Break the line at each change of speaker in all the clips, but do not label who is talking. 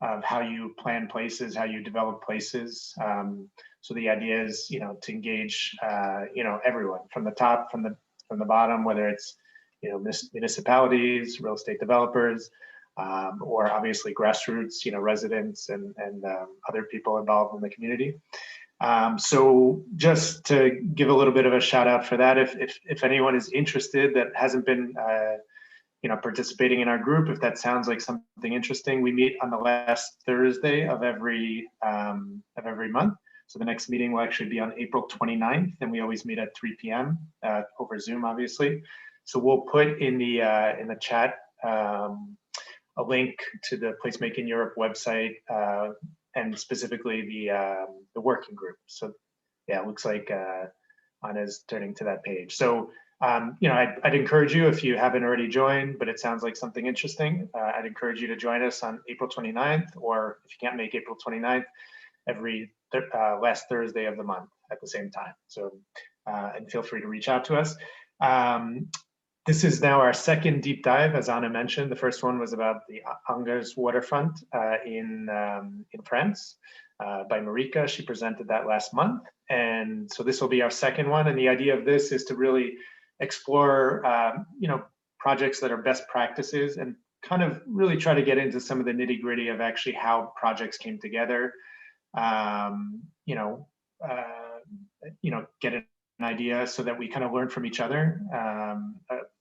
of how you plan places, how you develop places. So the idea is, to engage, everyone from the top, from the bottom, whether it's, municipalities, real estate developers, or obviously grassroots, residents and other people involved in the community. So just to give a little bit of a shout out for that, if anyone is interested that hasn't been, participating in our group, if that sounds like something interesting, we meet on the last Thursday of every month. So the next meeting will actually be on April 29th, and we always meet at 3 p.m. Over Zoom, obviously. So we'll put in the chat a link to the Placemaking Europe website, and specifically the working group. So yeah, it looks like Anna's turning to that page. So I'd encourage you, if you haven't already joined, but it sounds like something interesting, I'd encourage you to join us on April 29th, or if you can't make April 29th, every last Thursday of the month at the same time. So, and feel free to reach out to us. This is now our second deep dive, as Anna mentioned. The first one was about the Angers waterfront in France by Marika. She presented that last month. And so this will be our second one. And the idea of this is to really explore, projects that are best practices and kind of really try to get into some of the nitty gritty of actually how projects came together. Get an idea so that we kind of learn from each other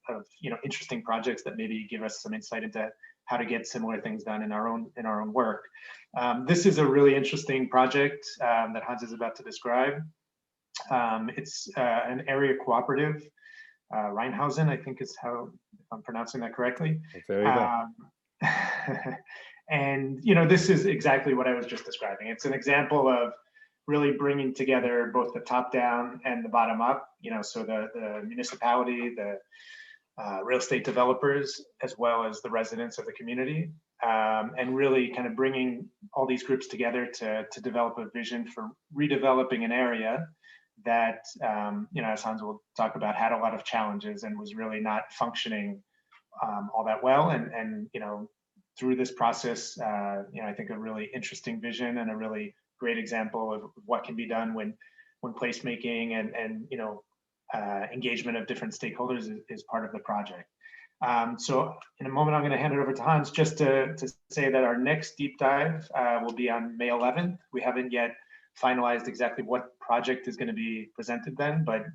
of interesting projects that maybe give us some insight into how to get similar things done in our own work. This is a really interesting project that Hans is about to describe. It's an area cooperative. Rijnhuizen, I think is how, if I'm pronouncing that correctly.
Very well.
And this is exactly what I was just describing. It's an example of really bringing together both the top down and the bottom up. So the municipality, the real estate developers, as well as the residents of the community, and really kind of bringing all these groups together to develop a vision for redeveloping an area that, as Hans will talk about, had a lot of challenges and was really not functioning all that well. And through this process, I think a really interesting vision and a really great example of what can be done when placemaking and engagement of different stakeholders is part of the project. So in a moment, I'm going to hand it over to Hans just to say that our next deep dive will be on May 11th. We haven't yet finalized exactly what project is going to be presented then, but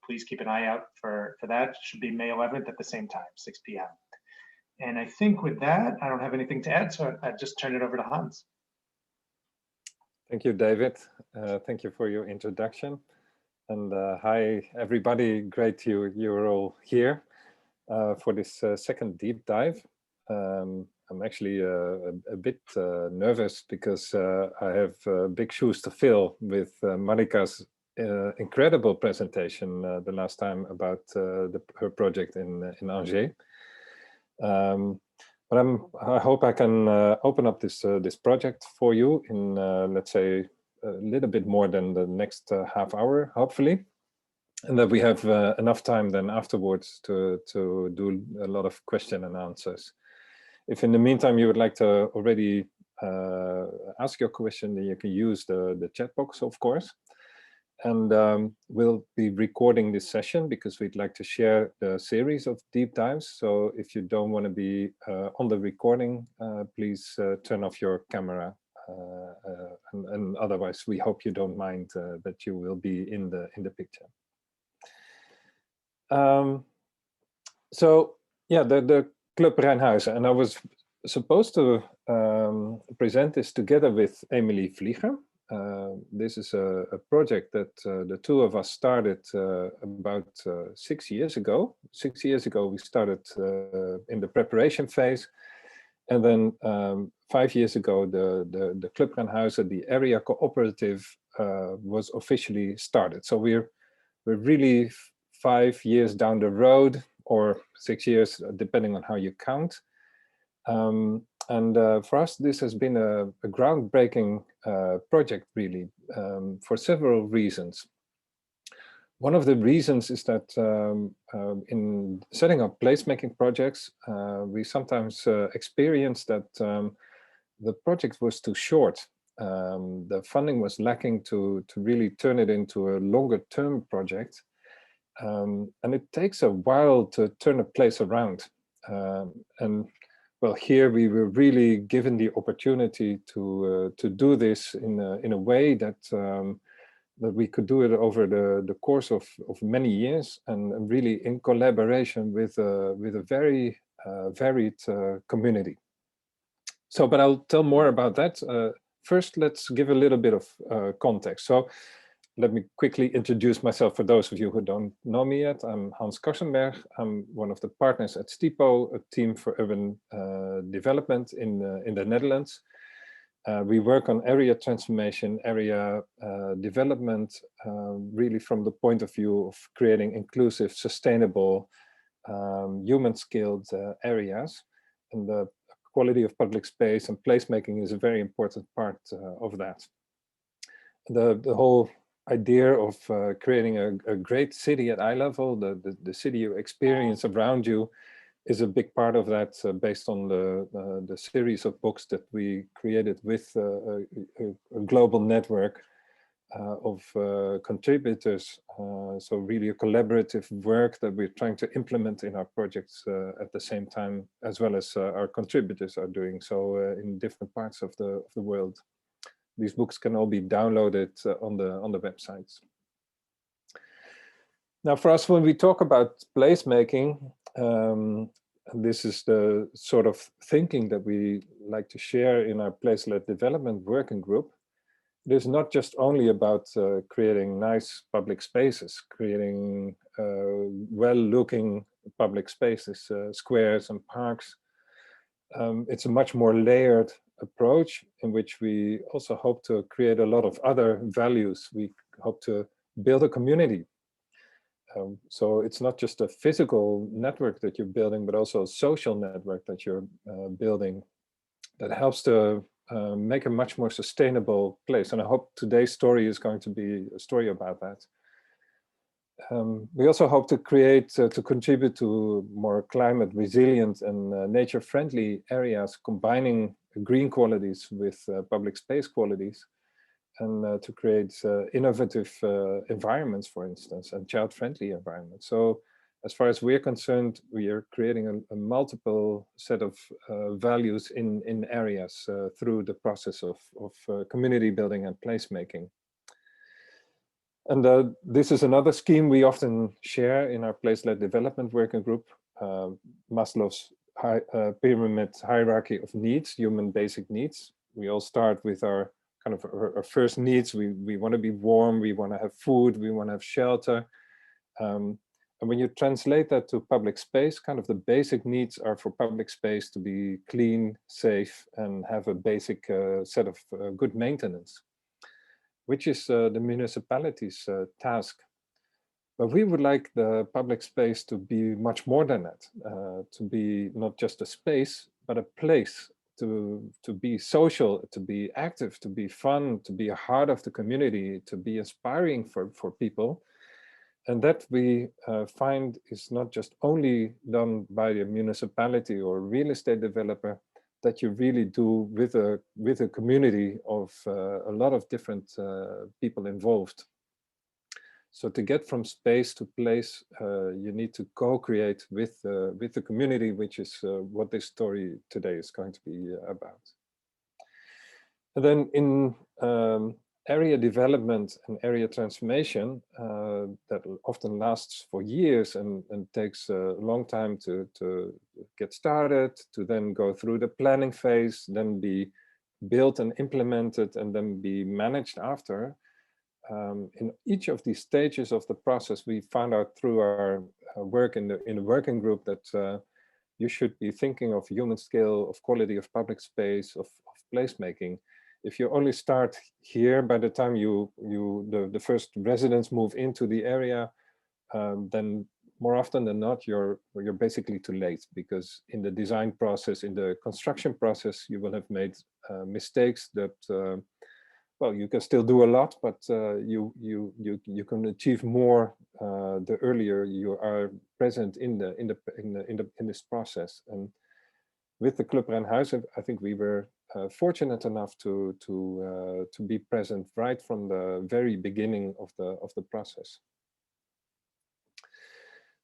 please keep an eye out for that. It should be May 11th at the same time, 6 p.m. And I think with that, I don't have anything to add, so I just turn it over to Hans.
Thank you, David. Thank you for your introduction. And hi, everybody. Great you're all here for this second deep dive. I'm actually a bit nervous because I have big shoes to fill with Marika's incredible presentation the last time about her project in Angers. But I hope I can open up this project for you in, let's say, a little bit more than the next half hour, hopefully. And that we have enough time then afterwards to do a lot of question and answers. If in the meantime you would like to already ask your question, then you can use the chat box, of course. And we'll be recording this session because we'd like to share the series of deep dives. So if you don't want to be on the recording, please turn off your camera. And otherwise, we hope you don't mind that you will be in the picture. So yeah, the Club Rijnhuizen, and I was supposed to present this together with Emilie Vlieger. This is a project that the two of us started about 6 years ago. 6 years ago, we started in the preparation phase. And then 5 years ago, the Club Rhijnhuizen, the area cooperative, was officially started. So we're really 5 years down the road, or 6 years, depending on how you count. And for us, this has been a groundbreaking project, really, for several reasons. One of the reasons is that in setting up placemaking projects, we sometimes experience that the project was too short. The funding was lacking to really turn it into a longer term project. And it takes a while to turn a place around. And well, here we were really given the opportunity to do this in a way that that we could do it over the course of many years, and really in collaboration with a very varied community. So, but I'll tell more about that. First, let's give a little bit of context. So let me quickly introduce myself for those of you who don't know me yet. I'm Hans Karssenberg. I'm one of the partners at STIPO, a team for urban development in the Netherlands. We work on area transformation, area development, really from the point of view of creating inclusive, sustainable, human-skilled areas. And the quality of public space and placemaking is a very important part of that. The whole idea of creating a great city at eye level, the city you experience around you, is a big part of that, based on the series of books that we created with a global network of contributors. So really a collaborative work that we're trying to implement in our projects at the same time, as well as our contributors are doing so in different parts of the world. These books can all be downloaded on the websites. Now, for us, when we talk about placemaking, this is the sort of thinking that we like to share in our place-led development working group. It is not just only about creating nice public spaces, creating well-looking public spaces, squares and parks. It's a much more layered approach in which we also hope to create a lot of other values. We hope to build a community. So it's not just a physical network that you're building, but also a social network that you're building that helps to make a much more sustainable place. And I hope today's story is going to be a story about that. We also hope to create, to contribute to more climate resilient and nature friendly areas, combining green qualities with public space qualities, and to create innovative environments, for instance, and child-friendly environments. So as far as we're concerned, we are creating a multiple set of values in areas through the process of community building and placemaking. And this is another scheme we often share in our place-led development working group, Maslow's pyramid hierarchy of needs, human basic needs. We all start with our kind of our first needs. We want to be warm, we want to have food, we want to have shelter. And when you translate that to public space, kind of the basic needs are for public space to be clean, safe, and have a basic set of good maintenance, which is the municipality's task. But we would like the public space to be much more than that, to be not just a space, but a place, to be social, to be active, to be fun, to be a heart of the community, to be inspiring for people. And that we find is not just only done by the municipality or real estate developer, that you really do with a community of a lot of different people involved. So to get from space to place, you need to co-create with the community, which is what this story today is going to be about. And then in area development and area transformation, that often lasts for years and takes a long time to get started, to then go through the planning phase, then be built and implemented, and then be managed after. In each of these stages of the process, we found out through our work in the working group that you should be thinking of human scale, of quality of public space, of placemaking. If you only start here, by the time the first residents move into the area, then more often than not, you're basically too late, because in the design process, in the construction process, you will have made mistakes that, well, you can still do a lot, but you can achieve more the earlier you are present in this process. And with the Club Rijnhuizen, I think we were fortunate enough to be present right from the very beginning of the process.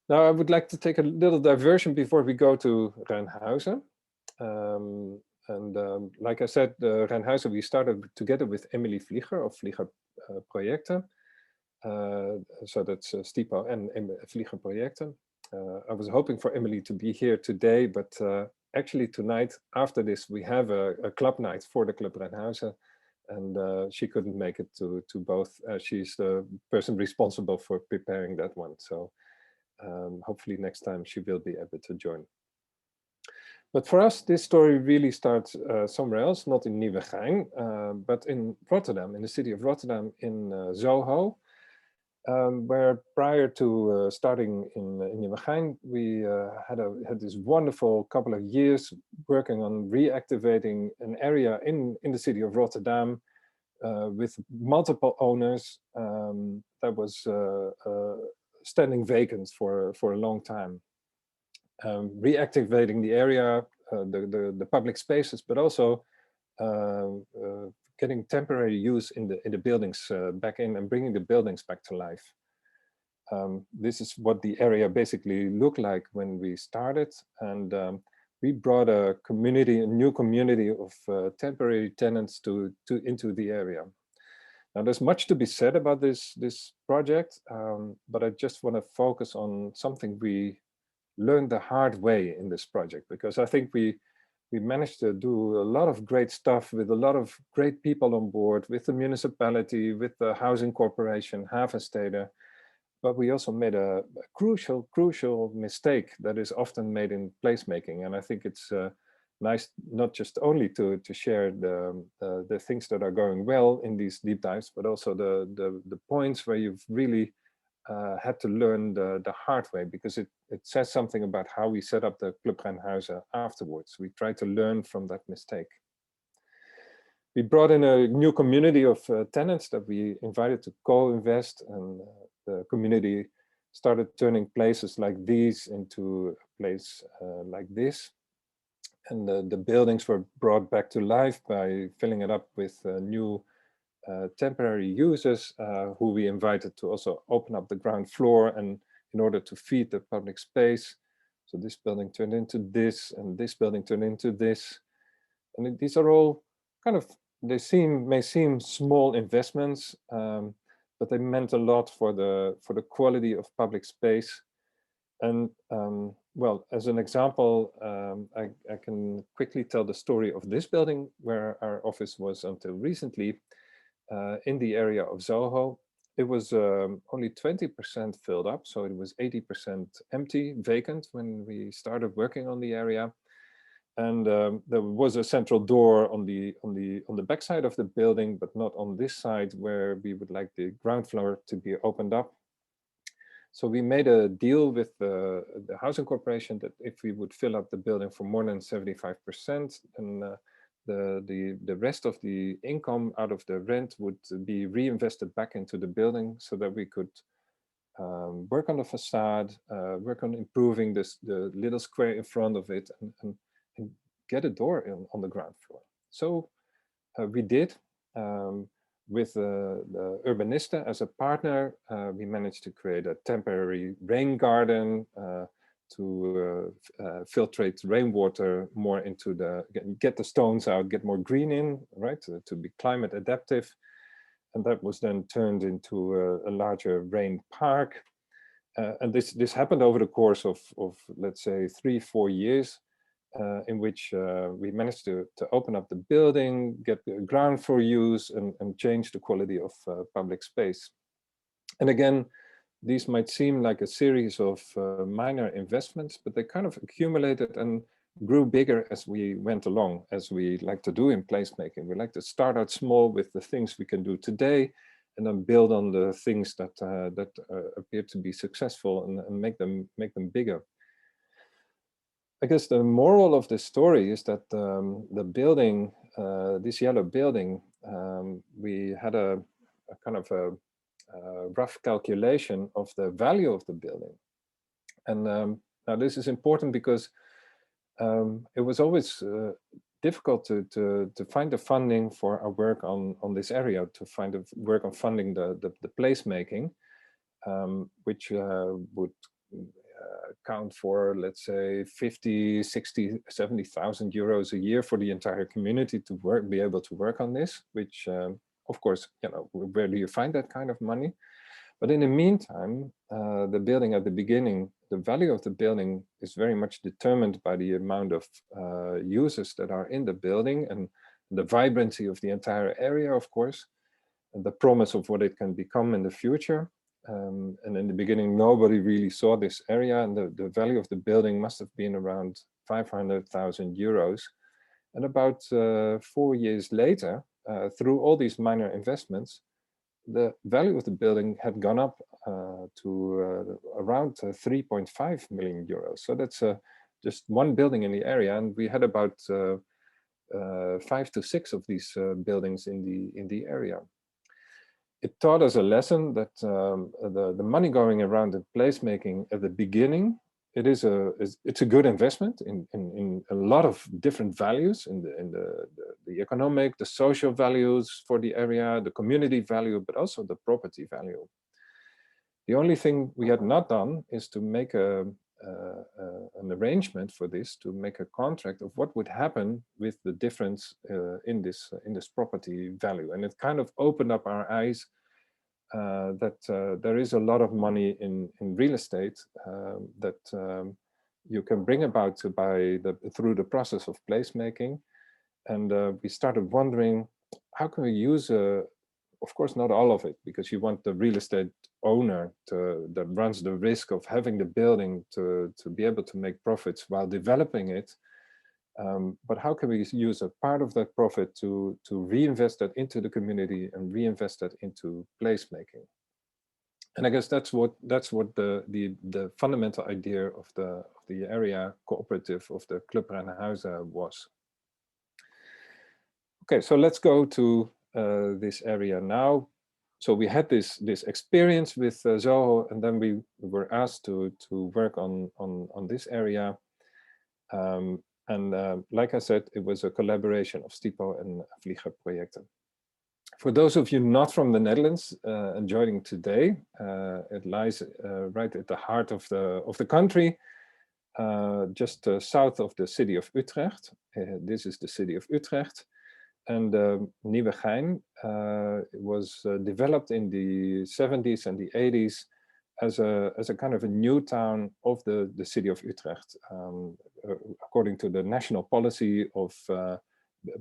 Now, I would like to take a little diversion before we go to Rijnhuizen. Like I said, Rijnhuizen, we started together with Emilie Vlieger of Vlieger Projecten. So that's Stipo and Vlieger Projecten. I was hoping for Emilie to be here today, but actually tonight, after this, we have a club night for the Club Rijnhuizen, and she couldn't make it to both. She's the person responsible for preparing that one. So hopefully next time she will be able to join. But for us, this story really starts somewhere else, not in Nieuwegein, but in Rotterdam, in the city of Rotterdam, in Soho, where prior to starting in Nieuwegein, we had this wonderful couple of years working on reactivating an area in the city of Rotterdam with multiple owners that was standing vacant for a long time. Reactivating the area, the public spaces, but also getting temporary use in the buildings back in and bringing the buildings back to life. This is what the area basically looked like when we started, and we brought a new community of temporary tenants into the area. Now, there's much to be said about this project, but I just want to focus on something we learned the hard way in this project, because I think we managed to do a lot of great stuff with a lot of great people on board, with the municipality, with the housing corporation, Havenstede, but we also made a crucial mistake that is often made in placemaking. And I think it's nice not just only to share the things that are going well in these deep dives, but also the points where you've really had to learn the hard way, because it says something about how we set up the Club Rijnhuizen afterwards. We tried to learn from that mistake. We brought in a new community of tenants that we invited to co-invest, and the community started turning places like these into a place like this. And the buildings were brought back to life by filling it up with new temporary users who we invited to also open up the ground floor, and in order to feed the public space. So this building turned into this, and this building turned into this. And these are all kind of, may seem small investments, but they meant a lot for the quality of public space. And well, as an example, I can quickly tell the story of this building where our office was until recently. In the area of Soho, it was only 20% filled up, so it was 80% empty, vacant when we started working on the area. And there was a central door on the backside of the building, but not on this side where we would like the ground floor to be opened up. So we made a deal with the housing corporation that if we would fill up the building for more than 75%, and the rest of the income out of the rent would be reinvested back into the building, so that we could work on the facade, work on improving the little square in front of it, and get a door on the ground floor. So we did. With the urbanista as a partner, we managed to create a temporary rain garden to filtrate rainwater more into get the stones out, get more green in, right, to be climate adaptive. And that was then turned into a larger rain park. And this happened over the course of let's say 3-4 years, in which we managed to open up the building, get the ground floor use, and change the quality of public space. And again, these might seem like a series of minor investments, but they kind of accumulated and grew bigger as we went along, as we like to do in placemaking. We like to start out small with the things we can do today, and then build on the things that appear to be successful, and make them bigger. I guess the moral of this story is that the building, this yellow building, we had a kind of a rough calculation of the value of the building. And now this is important because it was always difficult to find the funding for our work on this area, to find the work on funding the placemaking, which would count for, let's say, 50, 60, 70,000 euros a year for the entire community to be able to work on this, which of course, you know, where do you find that kind of money? But in the meantime, the building at the beginning, the value of the building is very much determined by the amount of users that are in the building and the vibrancy of the entire area, of course, and the promise of what it can become in the future. And in the beginning, nobody really saw this area, and the value of the building must have been around 500,000 euros. And about 4 years later, through all these minor investments, the value of the building had gone up to around 3.5 million euros. So that's just one building in the area, and we had about 5 to 6 of these buildings in the area. It taught us a lesson that the money going around in placemaking at the beginning, it's a good investment in a lot of different values, in the economic, the social values for the area, the community value, but also the property value. The only thing we had not done is to make an arrangement for this, to make a contract of what would happen with the difference in this property value. And it kind of opened up our eyes that there is a lot of money in real estate that you can bring about through the process of placemaking. And we started wondering, how can we use, of course, not all of it, because you want the real estate owner that runs the risk of having the building to be able to make profits while developing it. But how can we use a part of that profit to reinvest that into the community and reinvest that into placemaking? And I guess that's what the fundamental idea of the area cooperative of the Club Rhijnhuizen was. Okay, so let's go to this area now. So we had this experience with Zoho, and then we were asked to work on this area. And like I said, it was a collaboration of Stipo and Vlieger projecten. For those of you not from the Netherlands and joining today, it lies right at the heart of the country, just south of the city of Utrecht. This is the city of Utrecht. And Nieuwegein was developed in the 70s and the 80s as a kind of a new town of the city of Utrecht, according to the national policy of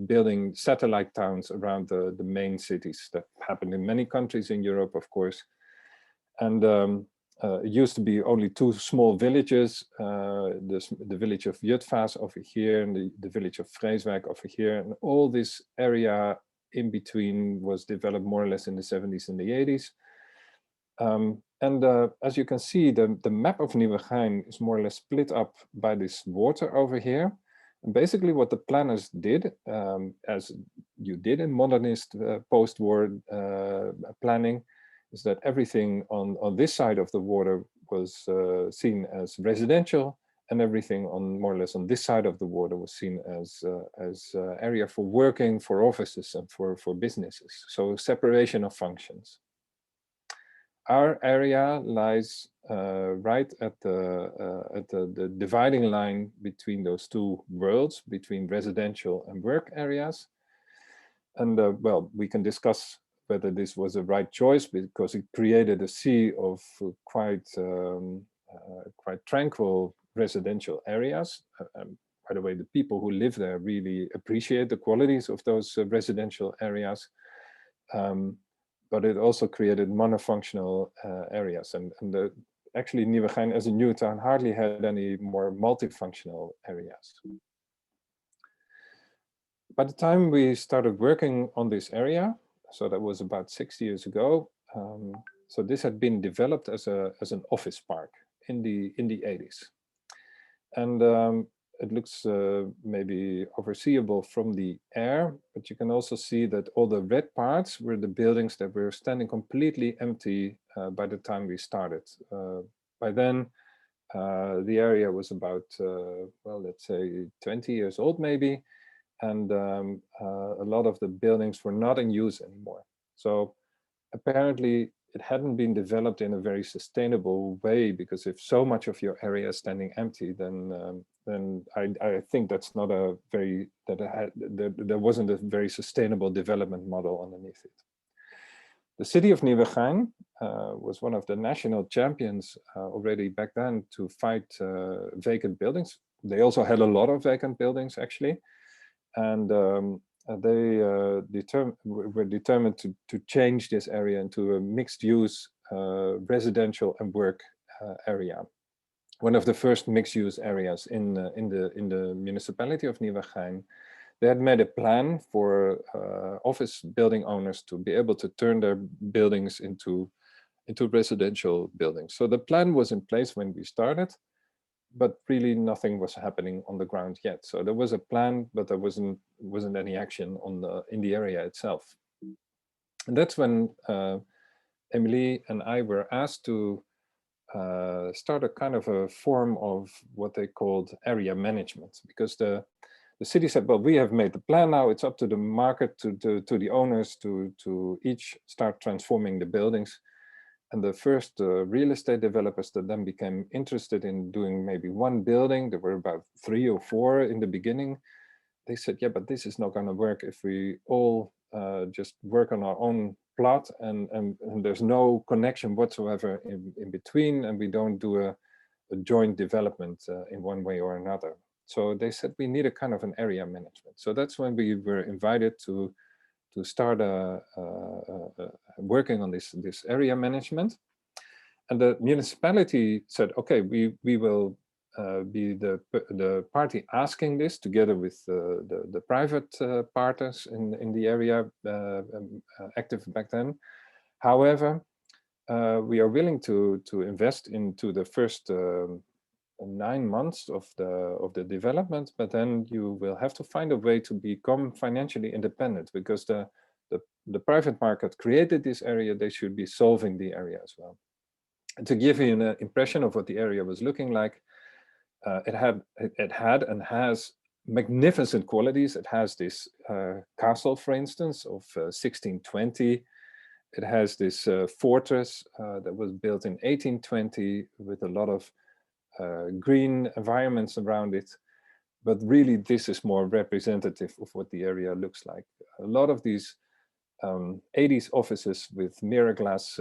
building satellite towns around the main cities. That happened in many countries in Europe, of course. And it used to be only 2 small villages, the village of Jutphaas over here and the village of Vreeswijk over here. And all this area in between was developed more or less in the 70s and the 80s. And as you can see, the map of Nieuwegein is more or less split up by this water over here. And basically what the planners did, as you did in modernist post-war planning, is that everything on this side of the water was seen as residential, and everything on more or less on this side of the water was seen as area for working, for offices, and for businesses. So separation of functions. Our area lies right at the dividing line between those 2 worlds, between residential and work areas. And well, we can discuss whether this was the right choice, because it created a sea of quite tranquil residential areas. By the way, the people who live there really appreciate the qualities of those residential areas. But it also created monofunctional areas. And actually Nieuwegein as a new town hardly had any more multifunctional areas. By the time we started working on this area, so that was about 6 years ago, so this had been developed as an office park in the 80s. And it looks maybe overseeable from the air, but you can also see that all the red parts were the buildings that were standing completely empty by the time we started. By then, the area was about, well, let's say 20 years old maybe, and a lot of the buildings were not in use anymore. So apparently it hadn't been developed in a very sustainable way, because if so much of your area is standing empty, then I think that's not a very, there wasn't a very sustainable development model underneath it. The city of Nieuwegein was one of the national champions already back then to fight vacant buildings. They also had a lot of vacant buildings actually, and they were determined to change this area into a mixed-use residential and work area. One of the first mixed-use areas in the municipality of Nieuwegein. They had made a plan for office building owners to be able to turn their buildings into residential buildings. So the plan was in place when we started, but really nothing was happening on the ground yet. So there was a plan, but there wasn't any action in the area itself. And that's when Emilie and I were asked to start a kind of a form of what they called area management, because the city said, well, we have made the plan now, it's up to the market, to the owners to each start transforming the buildings. And the first real estate developers that then became interested in doing maybe one building, there were about 3 or 4 in the beginning, they said, yeah, but this is not going to work if we all just work on our own plot and there's no connection whatsoever in between, and we don't do a joint development in one way or another. So they said we need a kind of an area management. So that's when we were invited to start working on this area management. And the municipality said, okay, we will be the party asking this together with the private partners in the area active back then. However, we are willing to invest into the first 9 months of the development, but then you will have to find a way to become financially independent, because the private market created this area, they should be solving the area as well. And to give you an impression of what the area was looking like, it had and has magnificent qualities. It has this castle, for instance, of 1620. It has this fortress that was built in 1820 with a lot of green environments around it. But really, this is more representative of what the area looks like. A lot of these 80s offices with mirror glass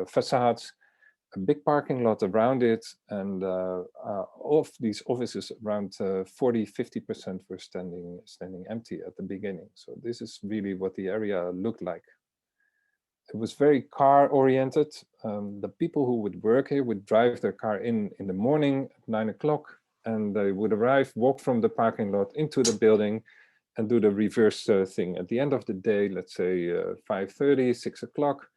facades, a big parking lot around it, and of these offices, around 40–50% were standing empty at the beginning. So this is really what the area looked like. It was very car oriented. The people who would work here would drive their car in the morning at 9 o'clock, and they would arrive, walk from the parking lot into the building, and do the reverse thing at the end of the day, let's say 5:30, 6 o'clock,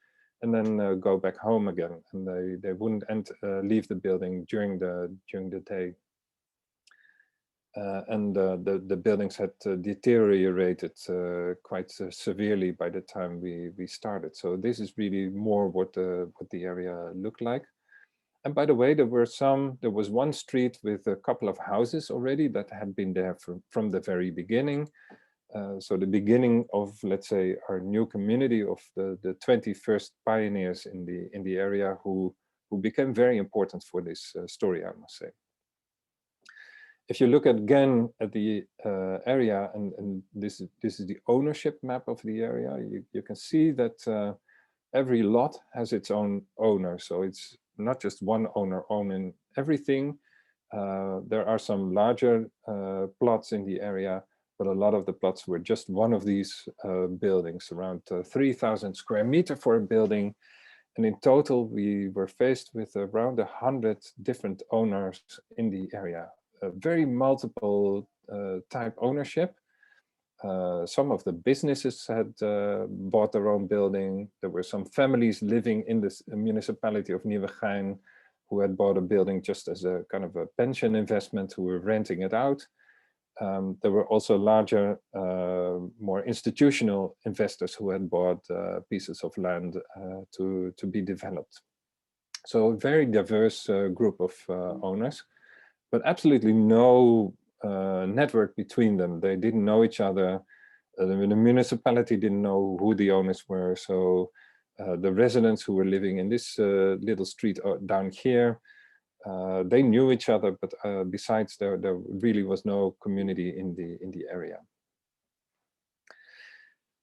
and then go back home again. And they wouldn't leave the building during the day. And the buildings had deteriorated quite severely by the time we started. So this is really more what the area looked like. And by the way, there was one street with a couple of houses already that had been there from the very beginning. So the beginning of, let's say, our new community of the 21st pioneers in the area who became very important for this story, I must say. If you look again at the area, and this is the ownership map of the area, you can see that every lot has its own owner. So it's not just one owner owning everything. There are some larger plots in the area, but a lot of the plots were just one of these buildings, around 3,000 square meters for a building. And in total, we were faced with around 100 different owners in the area. Very multiple type ownership. Some of the businesses had bought their own building. There were some families living in this municipality of Nieuwegein who had bought a building just as a kind of a pension investment, who were renting it out. There were also larger, more institutional investors who had bought pieces of land to be developed. So a very diverse group of owners, but absolutely no network between them. They didn't know each other. The municipality didn't know who the owners were. So the residents who were living in this little street down here, they knew each other, but besides there really was no community in the area.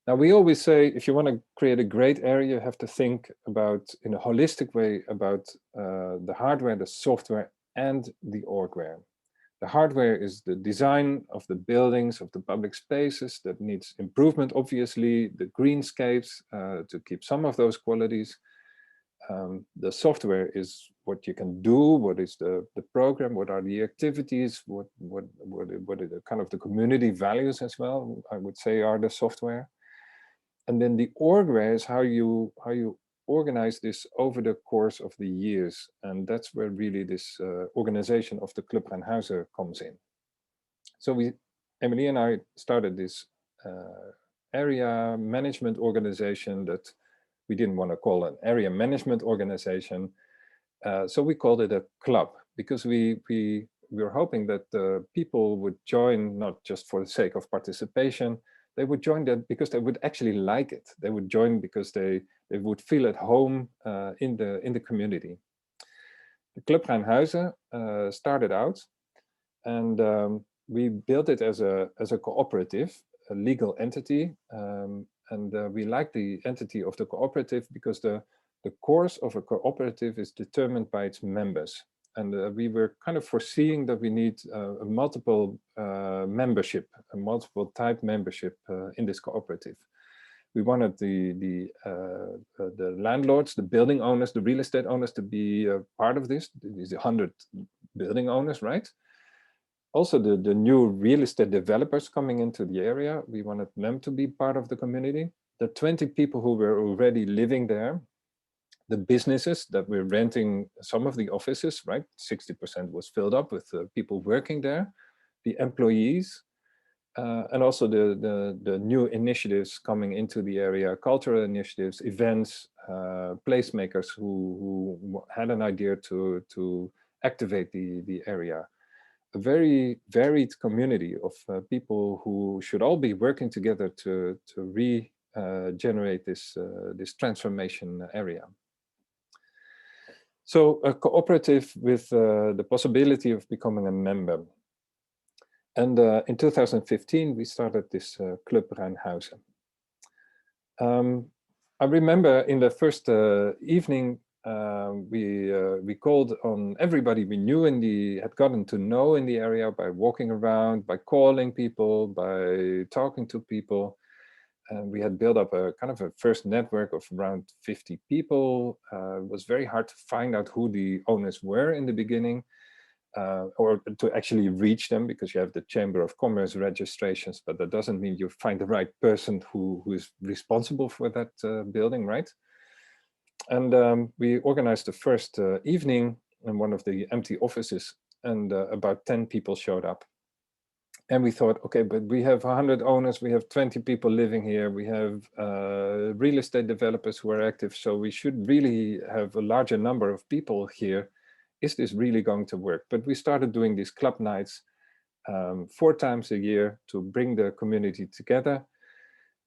Now, we always say, if you want to create a great area, you have to think about, in a holistic way, about the hardware, the software, and the orgware. The hardware is the design of the buildings, of the public spaces that needs improvement, obviously, the greenscapes to keep some of those qualities. The software is what you can do, what is the program, what are the activities, what are the kind of the community values as well, I would say, are the software. And then the orgware is how you organize this over the course of the years. And that's where really this organization of the Club Rijnhuizen comes in. So Emilie and I started this area management organization that we didn't want to call an area management organization. So we called it a club, because we were hoping that people would join, not just for the sake of participation. They would join that because they would actually like it. They would join because they would feel at home in the community. The Club Rijnhuizen started out, and we built it as a cooperative, a legal entity, and we like the entity of the cooperative because the course of a cooperative is determined by its members. And we were kind of foreseeing that we need a multiple membership, a multiple type membership in this cooperative. We wanted the landlords, the building owners, the real estate owners to be part of this. These 100 building owners, right? Also, the new real estate developers coming into the area, we wanted them to be part of the community. The 20 people who were already living there, the businesses that were renting some of the offices, right? 60% was filled up with people working there, the employees, and also the new initiatives coming into the area, cultural initiatives, events, placemakers who had an idea to activate the area. A very varied community of people who should all be working together to regenerate this transformation area. So a cooperative with the possibility of becoming a member. And in 2015, we started this Club Rijnhuizen. I remember in the first evening, we called on everybody we knew had gotten to know in the area by walking around, by calling people, by talking to people. And we had built up a kind of a first network of around 50 people. It was very hard to find out who the owners were in the beginning, or to actually reach them, because you have the Chamber of Commerce registrations, but that doesn't mean you find the right person who is responsible for that building, right? And we organized the first evening in one of the empty offices, and about 10 people showed up. And we thought, okay, but we have 100 owners, we have 20 people living here, we have real estate developers who are active, so we should really have a larger number of people here. Is this really going to work? But we started doing these club nights 4 times a year to bring the community together.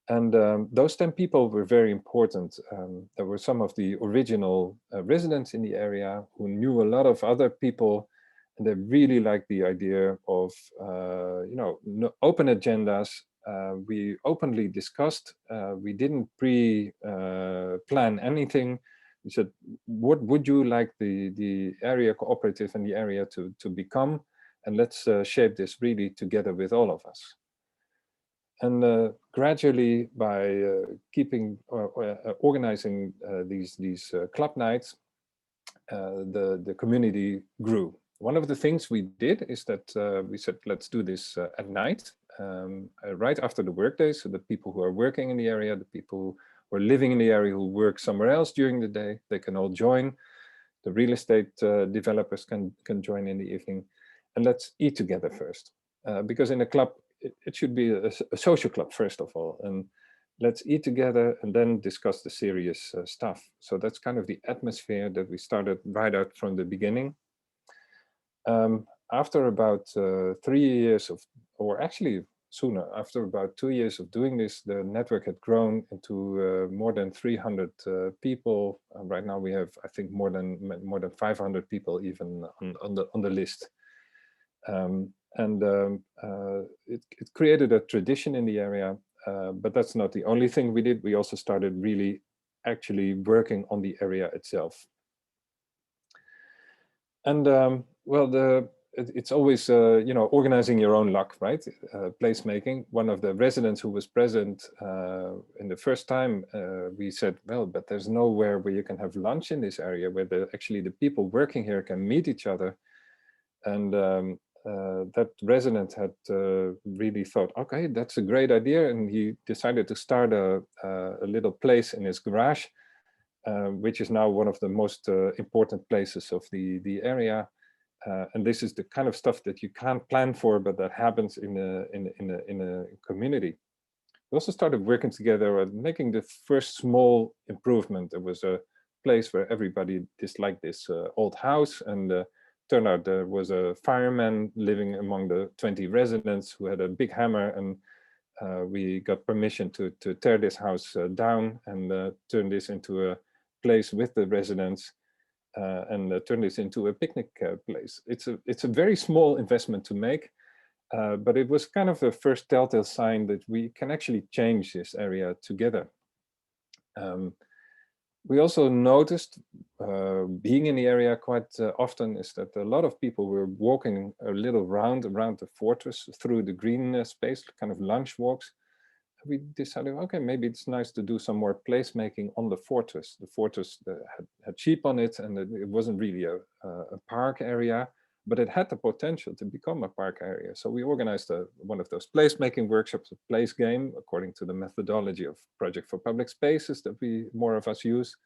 And those 10 people were very important. There were some of the original residents in the area who knew a lot of other people. And they really liked the idea of, open agendas. We openly discussed. We didn't pre-plan anything. We said, what would you like the area cooperative and the area to become? And let's shape this really together with all of us. And gradually, by organizing these club nights, the community grew. One of the things we did is that we said, let's do this at night, right after the workday, so the people who are working in the area, the people who are living in the area who work somewhere else during the day, they can all join. The real estate developers can join in the evening. And let's eat together first. Because in a club, it should be a social club, first of all. And let's eat together and then discuss the serious stuff. So that's kind of the atmosphere that we started right out from the beginning. after about 3 years of, or actually sooner, after about 2 years of doing this, the network had grown into more than 300 people. Right now we have, I think, more than 500 people even on the list. It created a tradition in the area, but that's not the only thing we did. We also started really actually working on the area itself. And well, it's always, you know, organizing your own luck, right? Placemaking. One of the residents who was present in the first time, we said, well, but there's nowhere where you can have lunch in this area where actually the people working here can meet each other. And that resident had really thought, okay, that's a great idea. And he decided to start a little place in his garage, which is now one of the most important places of the area. And this is the kind of stuff that you can't plan for, but that happens in a community. We also started working together at making the first small improvement. There was a place where everybody disliked this old house, and turned out there was a fireman living among the 20 residents who had a big hammer, and we got permission to tear this house down and turn this into a place with the residents. And turn this into a picnic place. It's a very small investment to make, but it was kind of a first telltale sign that we can actually change this area together. We also noticed, being in the area quite often, is that a lot of people were walking a little round around the fortress through the green space, kind of lunch walks. We decided, okay, maybe it's nice to do some more placemaking on the fortress. The fortress had sheep on it, and it wasn't really a park area, but it had the potential to become a park area. So we organized one of those placemaking workshops, a place game, according to the methodology of Project for Public Spaces that more of us use.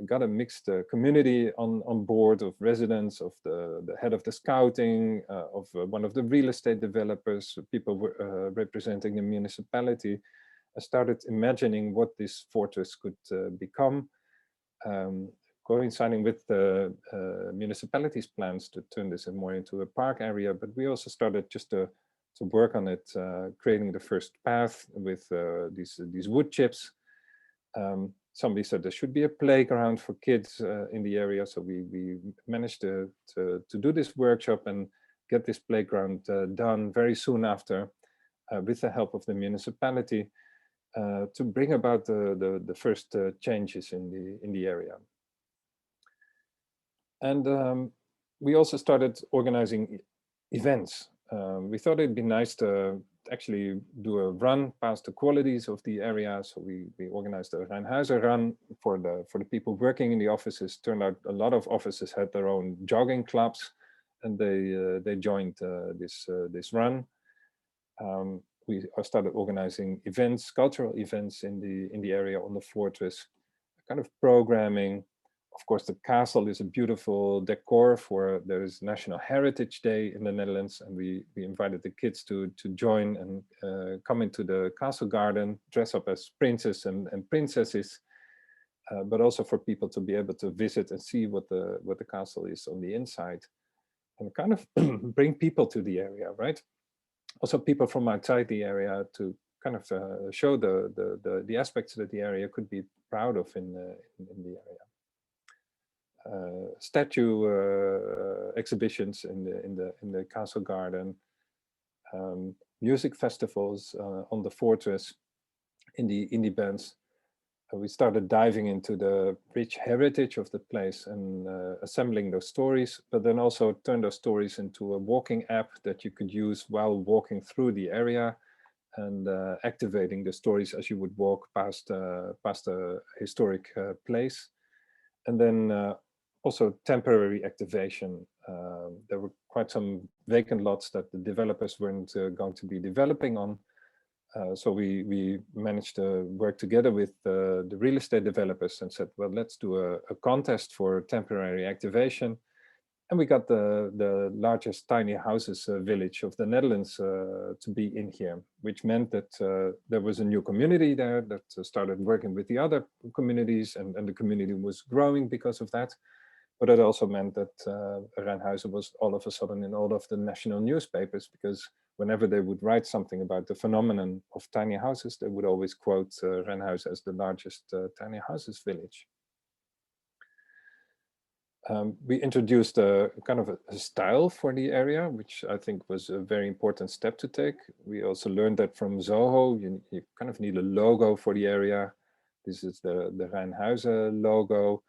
Got a mixed community on board of residents, of the head of the scouting, of one of the real estate developers, people were representing the municipality. I started imagining what this fortress could become, coinciding with the municipality's plans to turn this more into a park area. But we also started just to work on it, creating the first path with these wood chips. Somebody said there should be a playground for kids in the area, so we managed to do this workshop and get this playground done very soon after, with the help of the municipality, to bring about the first changes in the area. And we also started organizing events. We thought it'd be nice to actually do a run past the qualities of the area. So we organized a Rijnhuizen run for the people working in the offices. Turned out a lot of offices had their own jogging clubs, and they joined this run. We started organizing events, cultural events in the area on the fortress, kind of programming. Of course, the castle is a beautiful decor for, there is National Heritage Day in the Netherlands, and we invited the kids to join and come into the castle garden, dress up as princes and princesses, but also for people to be able to visit and see what the castle is on the inside, and kind of bring people to the area, right? Also people from outside the area to kind of show the aspects that the area could be proud of in the area. Statue exhibitions in the castle garden, music festivals on the fortress, indie bands. We started diving into the rich heritage of the place and assembling those stories, but then also turned those stories into a walking app that you could use while walking through the area, and activating the stories as you would walk past a historic place. And then also temporary activation. There were quite some vacant lots that the developers weren't going to be developing on. So we managed to work together with the real estate developers and said, well, let's do a contest for temporary activation. And we got the largest tiny houses village of the Netherlands to be in here, which meant that there was a new community there that started working with the other communities, and the community was growing because of that. But it also meant that Rijnhuizen was all of a sudden in all of the national newspapers, because whenever they would write something about the phenomenon of tiny houses, they would always quote Rijnhuizen as the largest tiny houses village. We introduced a kind of a style for the area, which I think was a very important step to take. We also learned that from Zoho, you kind of need a logo for the area. This is the Rijnhuizen logo,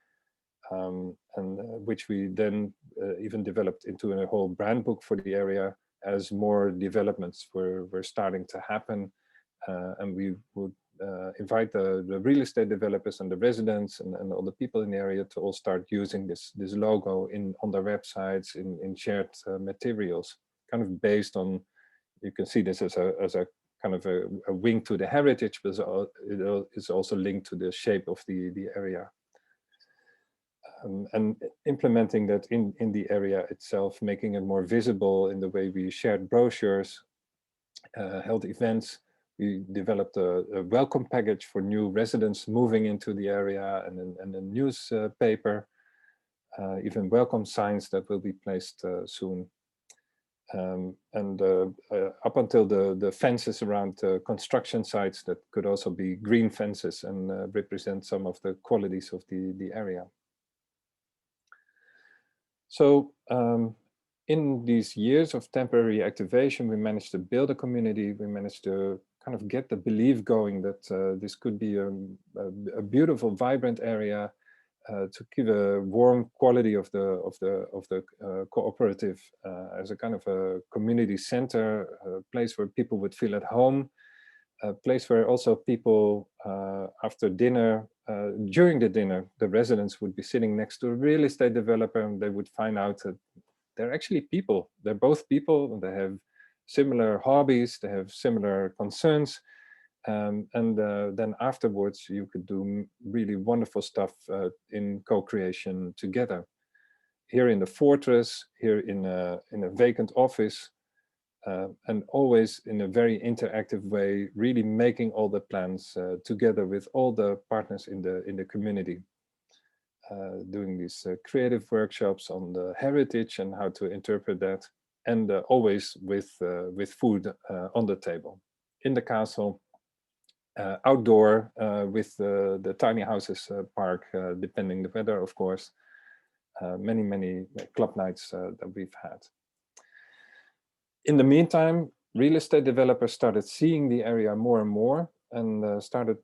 which we then even developed into a whole brand book for the area as more developments were starting to happen. And we would invite the real estate developers and the residents and all the people in the area to all start using this logo on their websites, in shared materials, kind of based on, you can see this as a kind of a wing to the heritage, but it is also linked to the shape of the area. And implementing that in the area itself, making it more visible in the way we shared brochures, held events. We developed a welcome package for new residents moving into the area, and a newspaper, even welcome signs that will be placed soon. Up until the fences around construction sites that could also be green fences and represent some of the qualities of the area. So in these years of temporary activation, we managed to build a community. We managed to kind of get the belief going that this could be a beautiful, vibrant area, to give a warm quality of the cooperative as a kind of a community center, a place where people would feel at home, a place where also people after dinner, during the dinner, the residents would be sitting next to a real estate developer, and they would find out that they're actually people. They're both people, and they have similar hobbies, they have similar concerns. Then afterwards, you could do really wonderful stuff in co-creation together. Here in the fortress, here in a vacant office, and always in a very interactive way, really making all the plans together with all the partners in the community. Doing these creative workshops on the heritage and how to interpret that, and always with food on the table. In the castle, outdoor with the tiny houses park, depending the weather, of course. Many club nights that we've had. In the meantime, real estate developers started seeing the area more and more, and started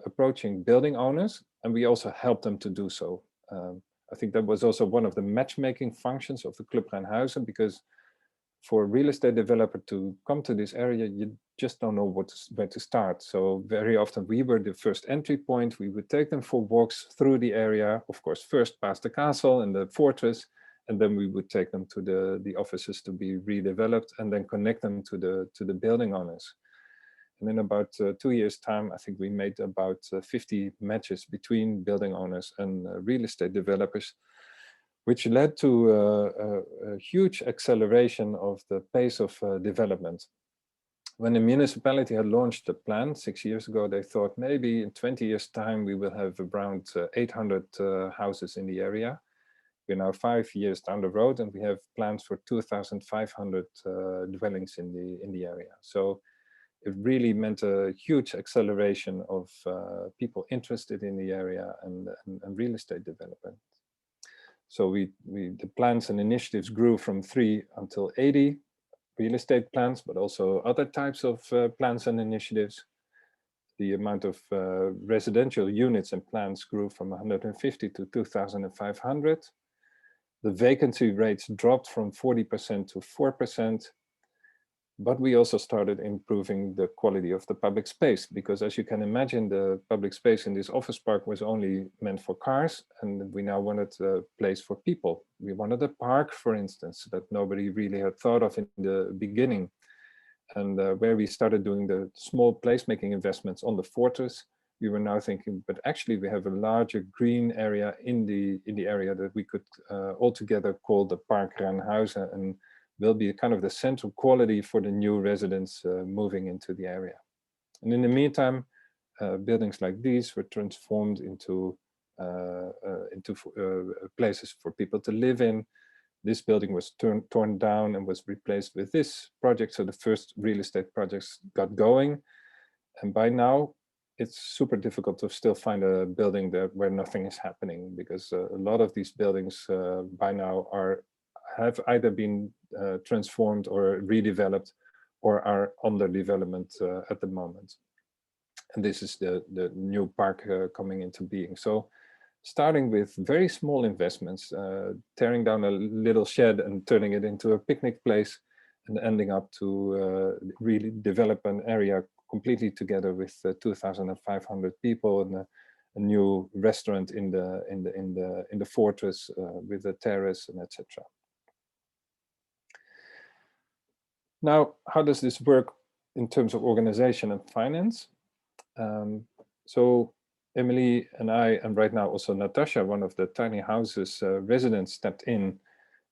approaching building owners, and we also helped them to do so. I think that was also one of the matchmaking functions of the Club Rijnhuizen, because for a real estate developer to come to this area, you just don't know where to start. So very often we were the first entry point. We would take them for walks through the area, of course, first past the castle and the fortress, and then we would take them to the offices to be redeveloped, and then connect them to the building owners. And in about 2 years' time, I think we made about 50 matches between building owners and real estate developers, which led to a huge acceleration of the pace of development. When the municipality had launched the plan 6 years ago, they thought maybe in 20 years' time we will have around 800 houses in the area. We're now 5 years down the road, and we have plans for 2,500 dwellings in the area. So it really meant a huge acceleration of people interested in the area and real estate development. So the plans and initiatives grew from 3 until 80 real estate plans, but also other types of plans and initiatives. The amount of residential units and plans grew from 150 to 2,500. The vacancy rates dropped from 40% to 4%. But we also started improving the quality of the public space, because as you can imagine, the public space in this office park was only meant for cars, and we now wanted a place for people. We wanted a park, for instance, that nobody really had thought of in the beginning. And where we started doing the small placemaking investments on the fortress, we were now thinking, but actually we have a larger green area in the area that we could altogether call the Park Rijnhuizen, and will be kind of the central quality for the new residents moving into the area. And in the meantime, buildings like these were transformed into places for people to live in. This building was torn down and was replaced with this project. So the first real estate projects got going. And by now, it's super difficult to still find a building where nothing is happening, because a lot of these buildings by now have either been transformed or redeveloped or are under development at the moment. And this is the new park coming into being. So starting with very small investments, tearing down a little shed and turning it into a picnic place, and ending up to really develop an area completely together with 2,500 people and a new restaurant in the fortress with a terrace and etc. Now, how does this work in terms of organization and finance? So Emilie and I, and right now also Natasha, one of the tiny houses residents, stepped in,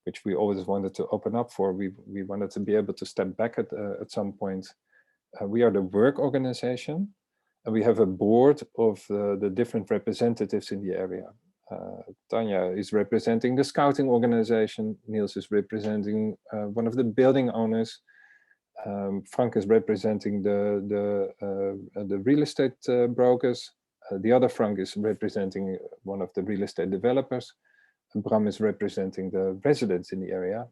which we always wanted to open up for. We wanted to be able to step back at some point. We are the work organization, and we have a board of the different representatives in the area. Tanya is representing the scouting organization. Niels is representing one of the building owners. Frank is representing the real estate brokers. The other Frank is representing one of the real estate developers. And Bram is representing the residents in the area.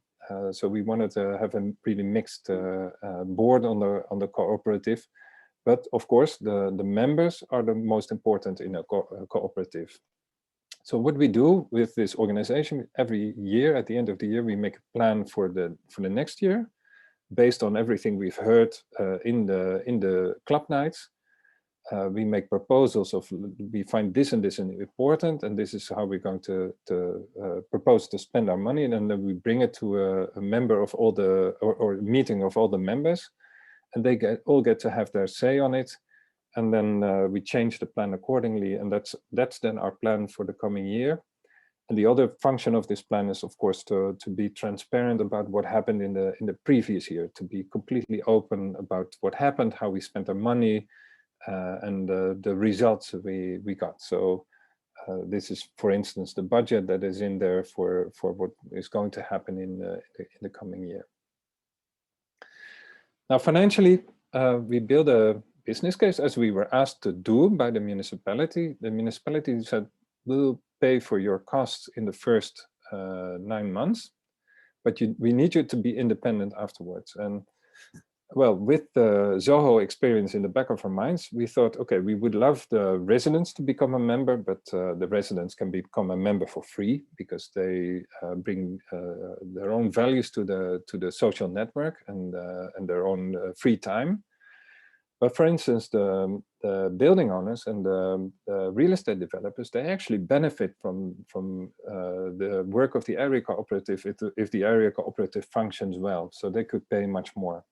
So we wanted to have a really mixed board on the cooperative. But of course, the members are the most important in a cooperative. So what we do with this organization, every year, at the end of the year, we make a plan for the next year, based on everything we've heard in the club nights. We make proposals of, we find this and this important, and this is how we're going to propose to spend our money, and then we bring it to a member of all the, or meeting of all the members, and they all get to have their say on it, and then we change the plan accordingly, and that's then our plan for the coming year. And the other function of this plan is, of course, to be transparent about what happened in the previous year, to be completely open about what happened, how we spent our money, and the results we got. So this is, for instance, the budget that is in there for what is going to happen in the coming year. Now, financially, we built a business case as we were asked to do by the municipality. The municipality said, we'll pay for your costs in the first 9 months, but we need you to be independent afterwards. And well, with the Zoho experience in the back of our minds, we thought, okay, we would love the residents to become a member, but the residents can become a member for free because they bring their own values to the social network and their own free time. But for instance, the building owners and the real estate developers, they actually benefit from the work of the area cooperative if the area cooperative functions well, so they could pay much more.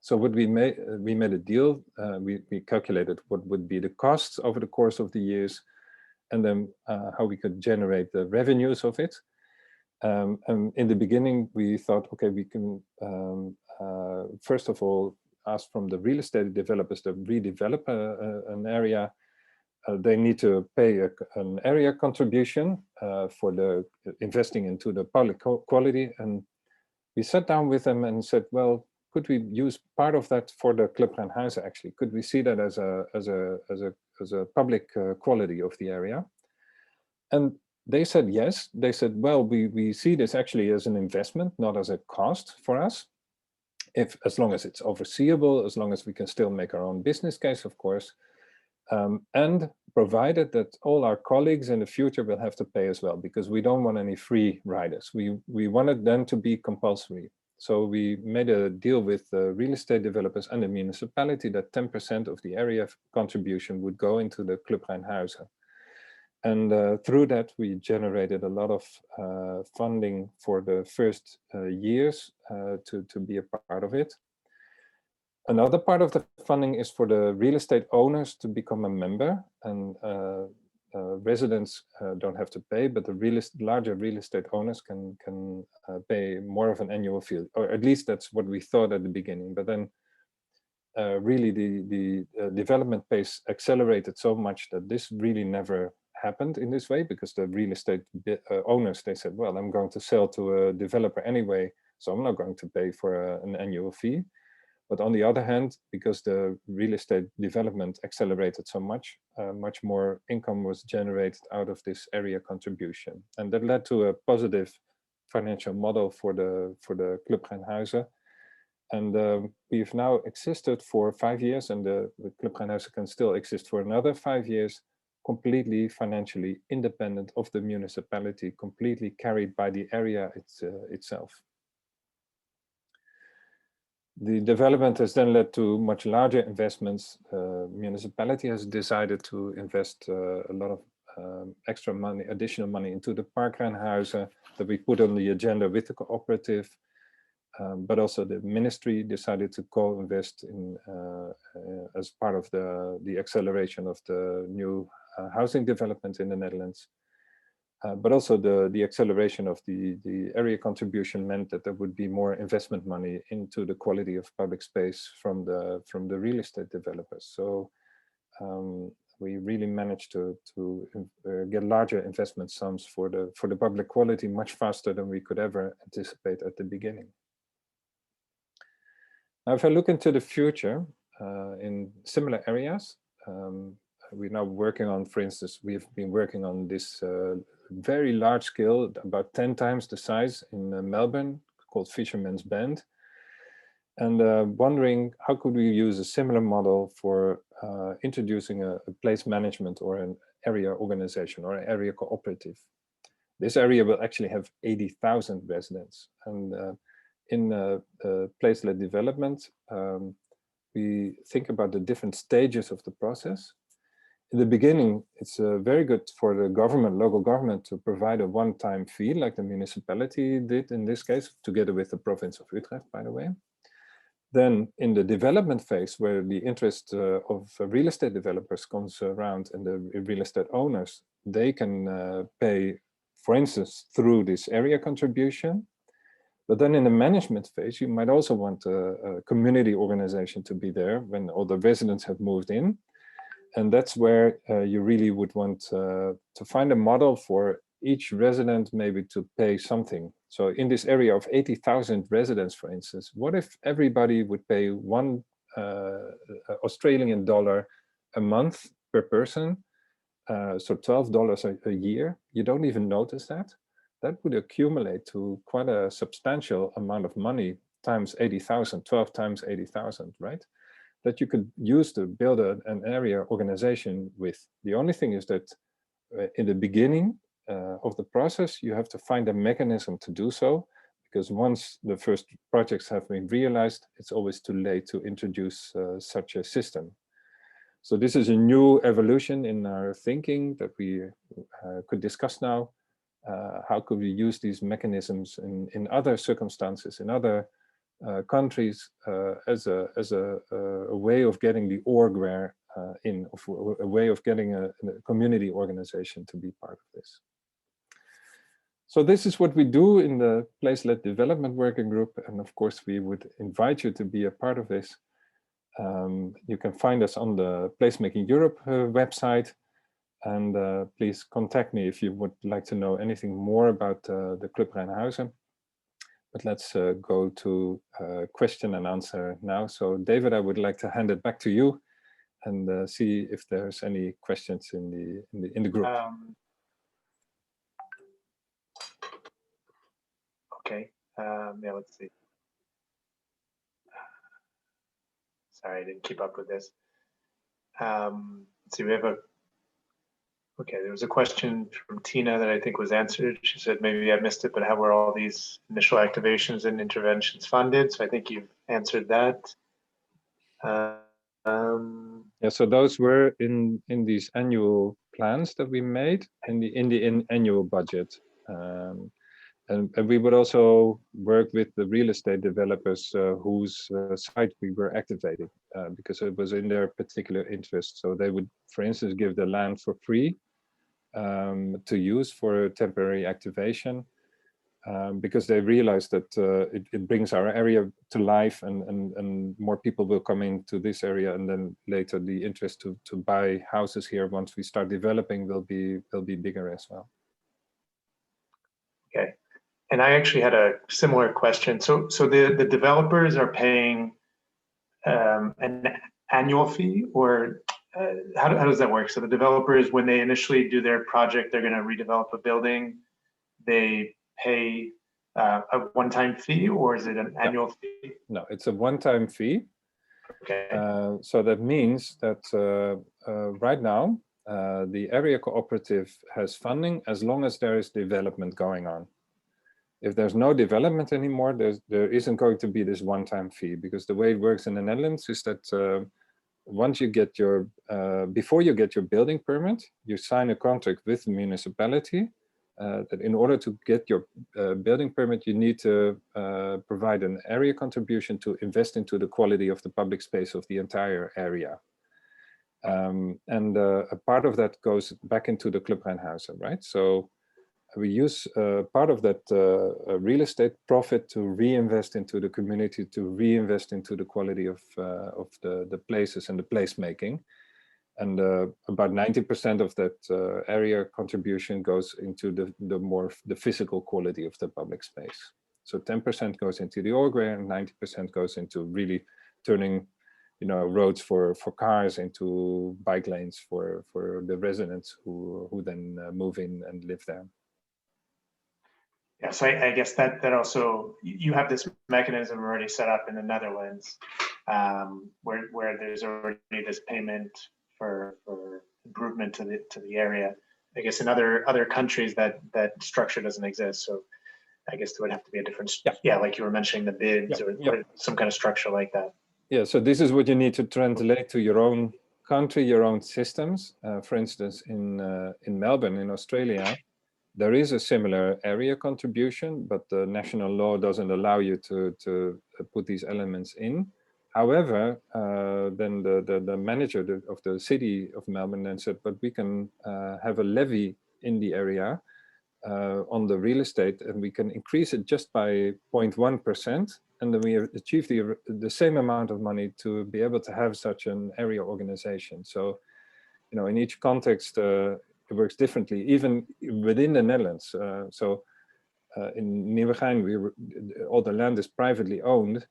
So what we made a deal, we calculated what would be the costs over the course of the years, and then how we could generate the revenues of it. And in the beginning, we thought, okay, we can first of all ask from the real estate developers to redevelop an area. They need to pay an area contribution for the investing into the public quality. And we sat down with them and said, well, could we use part of that for the Club Rijnhuizen actually? Could we see that as a public quality of the area? And they said yes. They said, well, we see this actually as an investment, not as a cost for us. As long as it's overseeable, as long as we can still make our own business case, of course, and provided that all our colleagues in the future will have to pay as well, because we don't want any free riders. We wanted them to be compulsory. So we made a deal with real estate developers and the municipality that 10% of the area contribution would go into the Club Rijnhuizen. And through that, we generated a lot of funding for the first years to be a part of it. Another part of the funding is for the real estate owners to become a member, and residents don't have to pay, but the larger real estate owners can pay more of an annual fee, or at least that's what we thought at the beginning. But then really the development pace accelerated so much that this really never happened in this way, because the real estate owners, they said, well, I'm going to sell to a developer anyway, so I'm not going to pay for an annual fee. But on the other hand, because the real estate development accelerated so much, much more income was generated out of this area contribution. And that led to a positive financial model for the Club Rijnhuizen. And we've now existed for 5 years, and the Club Rijnhuizen can still exist for another 5 years, completely financially independent of the municipality, completely carried by the area itself. The development has then led to much larger investments. Municipality has decided to invest a lot of extra money, additional money into the Park Rijnhuizen that we put on the agenda with the cooperative. But also the ministry decided to co-invest in as part of the acceleration of the new housing development in the Netherlands. But also the acceleration of the area contribution meant that there would be more investment money into the quality of public space from the real estate developers. So we really managed to get larger investment sums for the public quality much faster than we could ever anticipate at the beginning. Now, if I look into the future in similar areas, we're now working on, for instance, we've been working on this very large scale, about 10 times the size in Melbourne, called Fisherman's Bend. And wondering how could we use a similar model for introducing a place management or an area organization or an area cooperative. This area will actually have 80,000 residents. And in place-led development, we think about the different stages of the process. In the beginning, it's very good for the government, local government, to provide a one-time fee, like the municipality did in this case, together with the province of Utrecht, by the way. Then in the development phase, where the interest of real estate developers comes around and the real estate owners, they can pay, for instance, through this area contribution. But then in the management phase, you might also want a community organization to be there when all the residents have moved in. And that's where you really would want to find a model for each resident maybe to pay something. So in this area of 80,000 residents, for instance, what if everybody would pay $1 Australian dollar a month per person? So $12 a year. You don't even notice that. That would accumulate to quite a substantial amount of money times 80,000, 12 times 80,000, right? That you could use to build an area organization with. The only thing is that in the beginning of the process, you have to find a mechanism to do so, because once the first projects have been realized, it's always too late to introduce such a system. So this is a new evolution in our thinking that we could discuss now. How could we use these mechanisms in other circumstances, in other countries, as a way of getting the orgware in, a way of getting a community organization to be part of this. So this is what we do in the Place-led Development Working Group, and of course we would invite you to be a part of this. You can find us on the Placemaking Europe website, and please contact me if you would like to know anything more about the Club Rijnhuizen. But let's go to question and answer now. So David, I would like to hand it back to you and see if there's any questions in the group.
Okay, yeah, let's see. Sorry, I didn't keep up with this. Let's see, we have okay, there was a question from Tina that I think was answered. She said, maybe I missed it, but how were all these initial activations and interventions funded? So I think you've answered that.
Yeah, so those were in these annual plans that we made in the annual budget. And we would also work with the real estate developers whose site we were activating because it was in their particular interest. So they would, for instance, give the land for free to use for temporary activation. because they realize that it brings our area to life, and more people will come into this area, and then later the interest to buy houses here once we start developing will be bigger as well.
Okay, and I actually had a similar question. So the developers are paying an annual fee, or how does that work? So the developers, when they initially do their project, they're going to redevelop a building, they pay a one-time fee, or is it an annual fee?
No, it's a one-time fee.
Okay.
So that means that right now the area cooperative has funding as long as there is development going on. If there's no development anymore, there isn't going to be this one-time fee, because the way it works in the Netherlands is that once you get your, before you get your building permit, you sign a contract with the municipality that in order to get your building permit, you need to provide an area contribution to invest into the quality of the public space of the entire area. And a part of that goes back into the Club Rijnhuizen, right? So we use part of that real estate profit to reinvest into the community, to reinvest into the quality of the places and the placemaking. And about 90% of that area contribution goes into the physical quality of the public space. So 10% goes into the org and 90% goes into really turning, roads for cars into bike lanes for the residents who then move in and live there.
Yeah, so I guess that also, you have this mechanism already set up in the Netherlands, where there's already this payment for improvement to the area. I guess in other countries that structure doesn't exist. So I guess there would have to be a different, like you were mentioning, the bids or some kind of structure like that.
Yeah, so this is what you need to translate to your own country, your own systems. For instance, in Melbourne, in Australia, there is a similar area contribution, but the national law doesn't allow you to put these elements in. However, then the manager of the city of Melbourne then said, but we can have a levy in the area on the real estate, and we can increase it just by 0.1%, and then we achieve the same amount of money to be able to have such an area organization. So, in each context, it works differently, even within the Netherlands. In Nieuwegein, all the land is privately owned.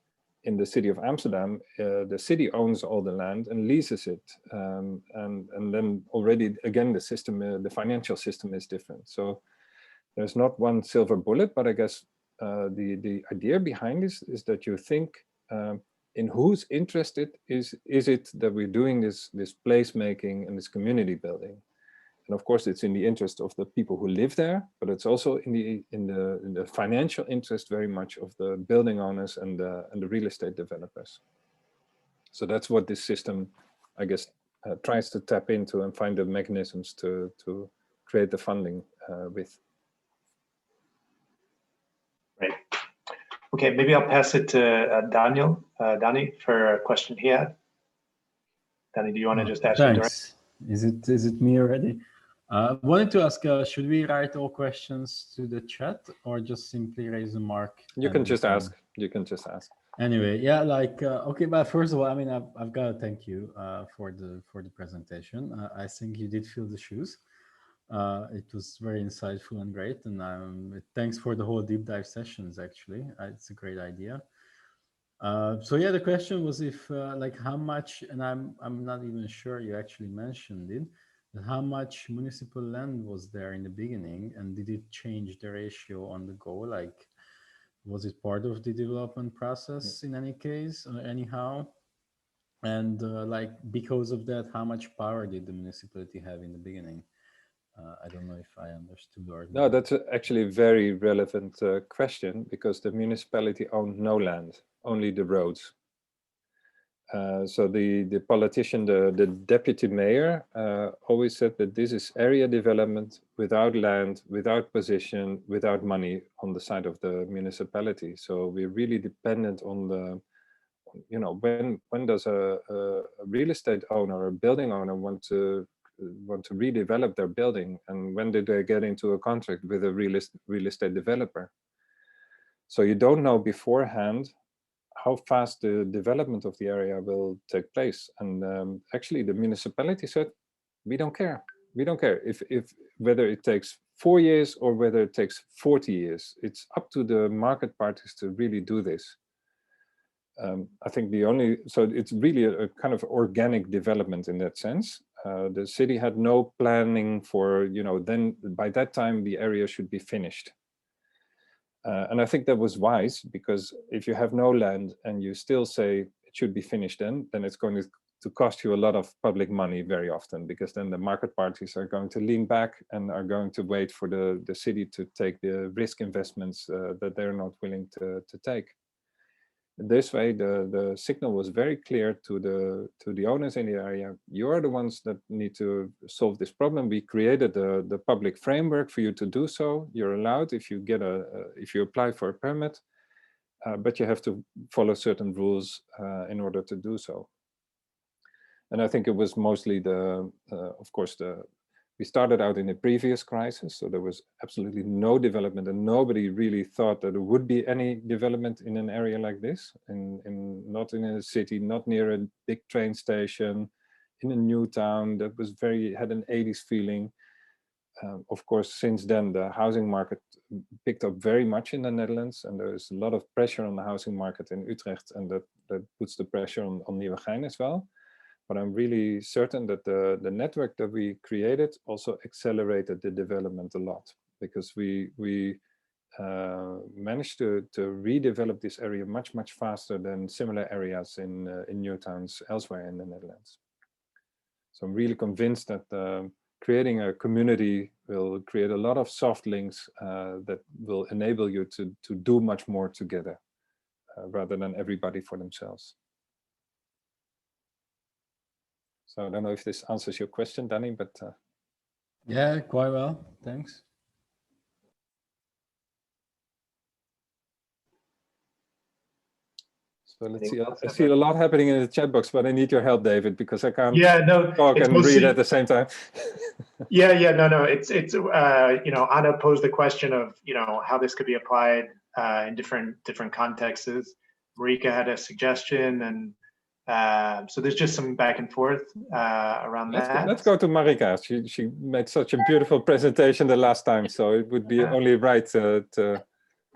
In the city of Amsterdam, the city owns all the land and leases it. And then already, again, the system, the financial system is different. So there's not one silver bullet, but I guess the idea behind this is that you think in whose interest is it that we're doing this placemaking and this community building. And of course, it's in the interest of the people who live there, but it's also in the financial interest very much of the building owners and the real estate developers. So that's what this system, I guess, tries to tap into and find the mechanisms to create the funding with.
Right. Okay, maybe I'll pass it to Danny, for a question he had. Danny, do you want to just ask?
Thanks. Is it me already? Wanted to ask, should we write all questions to the chat or just simply raise a mark?
You can just ask. You can just ask.
Anyway, yeah, okay, but first of all, I mean, I've got to thank you for the presentation. I think you did fill the shoes. It was very insightful and great, and thanks for the whole deep dive sessions. Actually, it's a great idea. So yeah, the question was if how much, and I'm not even sure you actually mentioned it. How much municipal land was there in the beginning, and did it change the ratio on the go? Like, was it part of the development process in any case, anyhow? And because of that, how much power did the municipality have in the beginning? I don't know if I understood or
no. That's actually a very relevant question, because the municipality owned no land, only the roads. So the politician, the deputy mayor, always said that this is area development without land, without position, without money on the side of the municipality. So we're really dependent on the, when does a real estate owner or a building owner want to redevelop their building, and when did they get into a contract with a real estate developer? So you don't know beforehand how fast the development of the area will take place. And actually the municipality said, we don't care. We don't care if whether it takes 4 years or whether it takes 40 years. It's up to the market parties to really do this. I think so it's really a kind of organic development in that sense. The city had no planning for, then by that time the area should be finished. And I think that was wise, because if you have no land and you still say it should be finished then it's going to cost you a lot of public money very often, because then the market parties are going to lean back and are going to wait for the city to take the risk investments that they're not willing to take. This way, the signal was very clear to the owners in the area. You are the ones that need to solve this problem. We created the public framework for you to do so. You're allowed if you if you apply for a permit, but you have to follow certain rules in order to do so. And I think it was mostly of course, we started out in a previous crisis, so there was absolutely no development, and nobody really thought that there would be any development in an area like this, not in a city, not near a big train station, in a new town that was had an 80s feeling. Of course, since then, the housing market picked up very much in the Netherlands, and there's a lot of pressure on the housing market in Utrecht, and that puts the pressure on Nieuwegein as well. But I'm really certain that the network that we created also accelerated the development a lot, because we managed to redevelop this area much faster than similar areas in new towns elsewhere in the Netherlands. So I'm really convinced that creating a community will create a lot of soft links that will enable you to do much more together rather than everybody for themselves. So I don't know if this answers your question, Danny, but...
Yeah, quite well, thanks.
So let's see, I see a lot happening in the chat box, but I need your help, David, because I can't talk and read at the same time.
No, it's Anna posed the question of, how this could be applied in different contexts. Marika had a suggestion, and so there's just some back and forth around that.
Let's go to Marika. She made such a beautiful presentation the last time, so it would be only right to...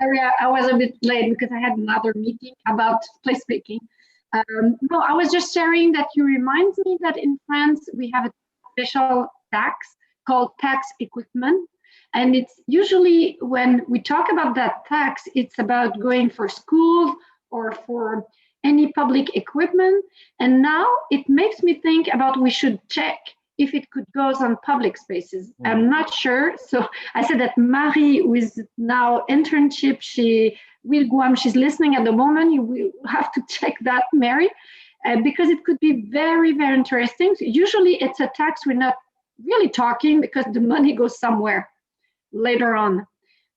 Sorry, I was a bit late because I had another meeting about placemaking. No, I was just sharing that you remind me that in France we have a special tax called tax equipment. And it's usually when we talk about that tax, it's about going for schools or for any public equipment. And now it makes me think about we should check if it could go on public spaces. I'm not sure. So I said that Marie, who is now internship, with Guam, she's listening at the moment. You will have to check that, Mary, because it could be very, very interesting. So usually it's a tax we're not really talking because the money goes somewhere later on.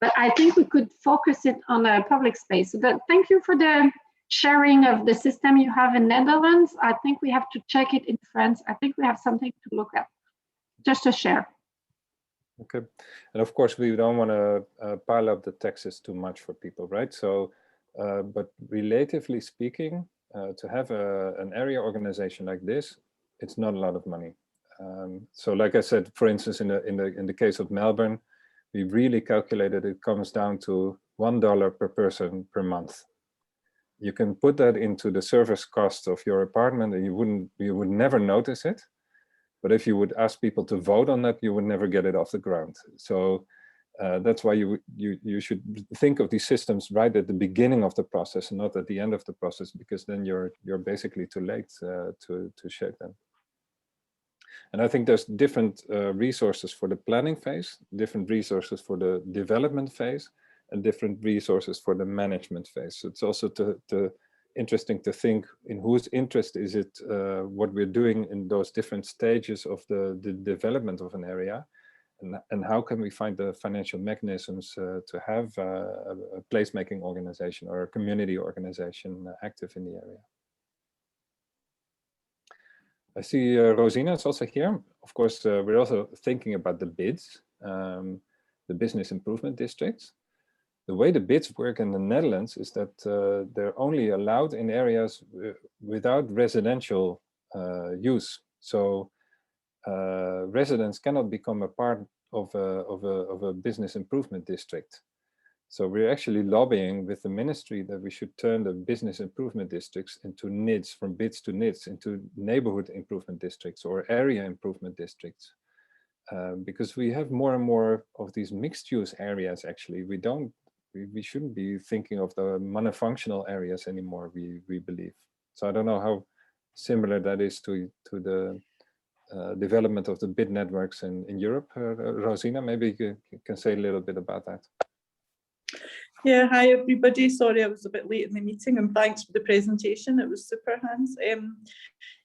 But I think we could focus it on a public space. But thank you for the sharing of the system you have in Netherlands. I think we have to check it in France. I think we have something to look at, just to share.
Okay, and of course we don't want to pile up the taxes too much for people, right? So, but relatively speaking, to have an area organization like this, it's not a lot of money. So, like I said, for instance, in the case of Melbourne, we really calculated it comes down to $1 per person per month. You can put that into the service cost of your apartment and you would never notice it. But if you would ask people to vote on that, you would never get it off the ground. So that's why you should think of these systems right at the beginning of the process and not at the end of the process, because then you're basically too late to shape them. And I think there's different resources for the planning phase, different resources for the development phase, and different resources for the management phase. So it's also interesting to think in whose interest is it what we're doing in those different stages of the development of an area, and how can we find the financial mechanisms to have a placemaking organization or a community organization active in the area. I see Rosina is also here. Of course, we're also thinking about the BIDs, the business improvement districts. the way the bids work in the Netherlands is that they're only allowed in areas without residential use. So residents cannot become a part of a business improvement district. So we're actually lobbying with the ministry that we should turn the business improvement districts into NIDs, from bids to NIDs, into neighborhood improvement districts or area improvement districts. Because we have more and more of these mixed use areas. Actually, we shouldn't be thinking of the monofunctional areas anymore, we believe. So I don't know how similar that is to the development of the bid networks in Europe. Rosina, maybe you can say a little bit about that.
Yeah, hi everybody. Sorry I was a bit late in the meeting, and thanks for the presentation. It was super, Hans.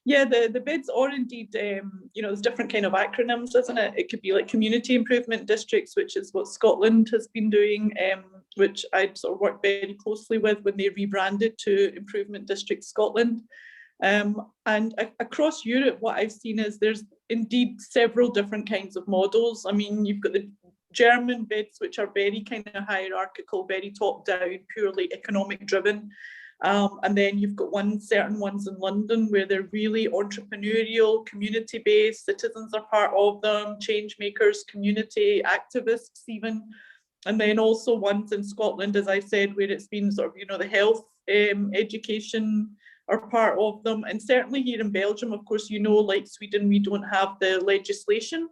Yeah, the bids, or indeed, there's different kind of acronyms, isn't it? It could be like community improvement districts, which is what Scotland has been doing, which I'd sort of worked very closely with when they rebranded to Improvement District Scotland. And across Europe, what I've seen is there's indeed several different kinds of models. I mean, you've got the German bids, which are very kind of hierarchical, very top down, purely economic driven. And then you've got certain ones in London where they're really entrepreneurial, community based, citizens are part of them, change makers, community activists even. And then also ones in Scotland, as I said, where it's been sort of, the health, education are part of them. And certainly here in Belgium, of course, like Sweden, we don't have the legislation.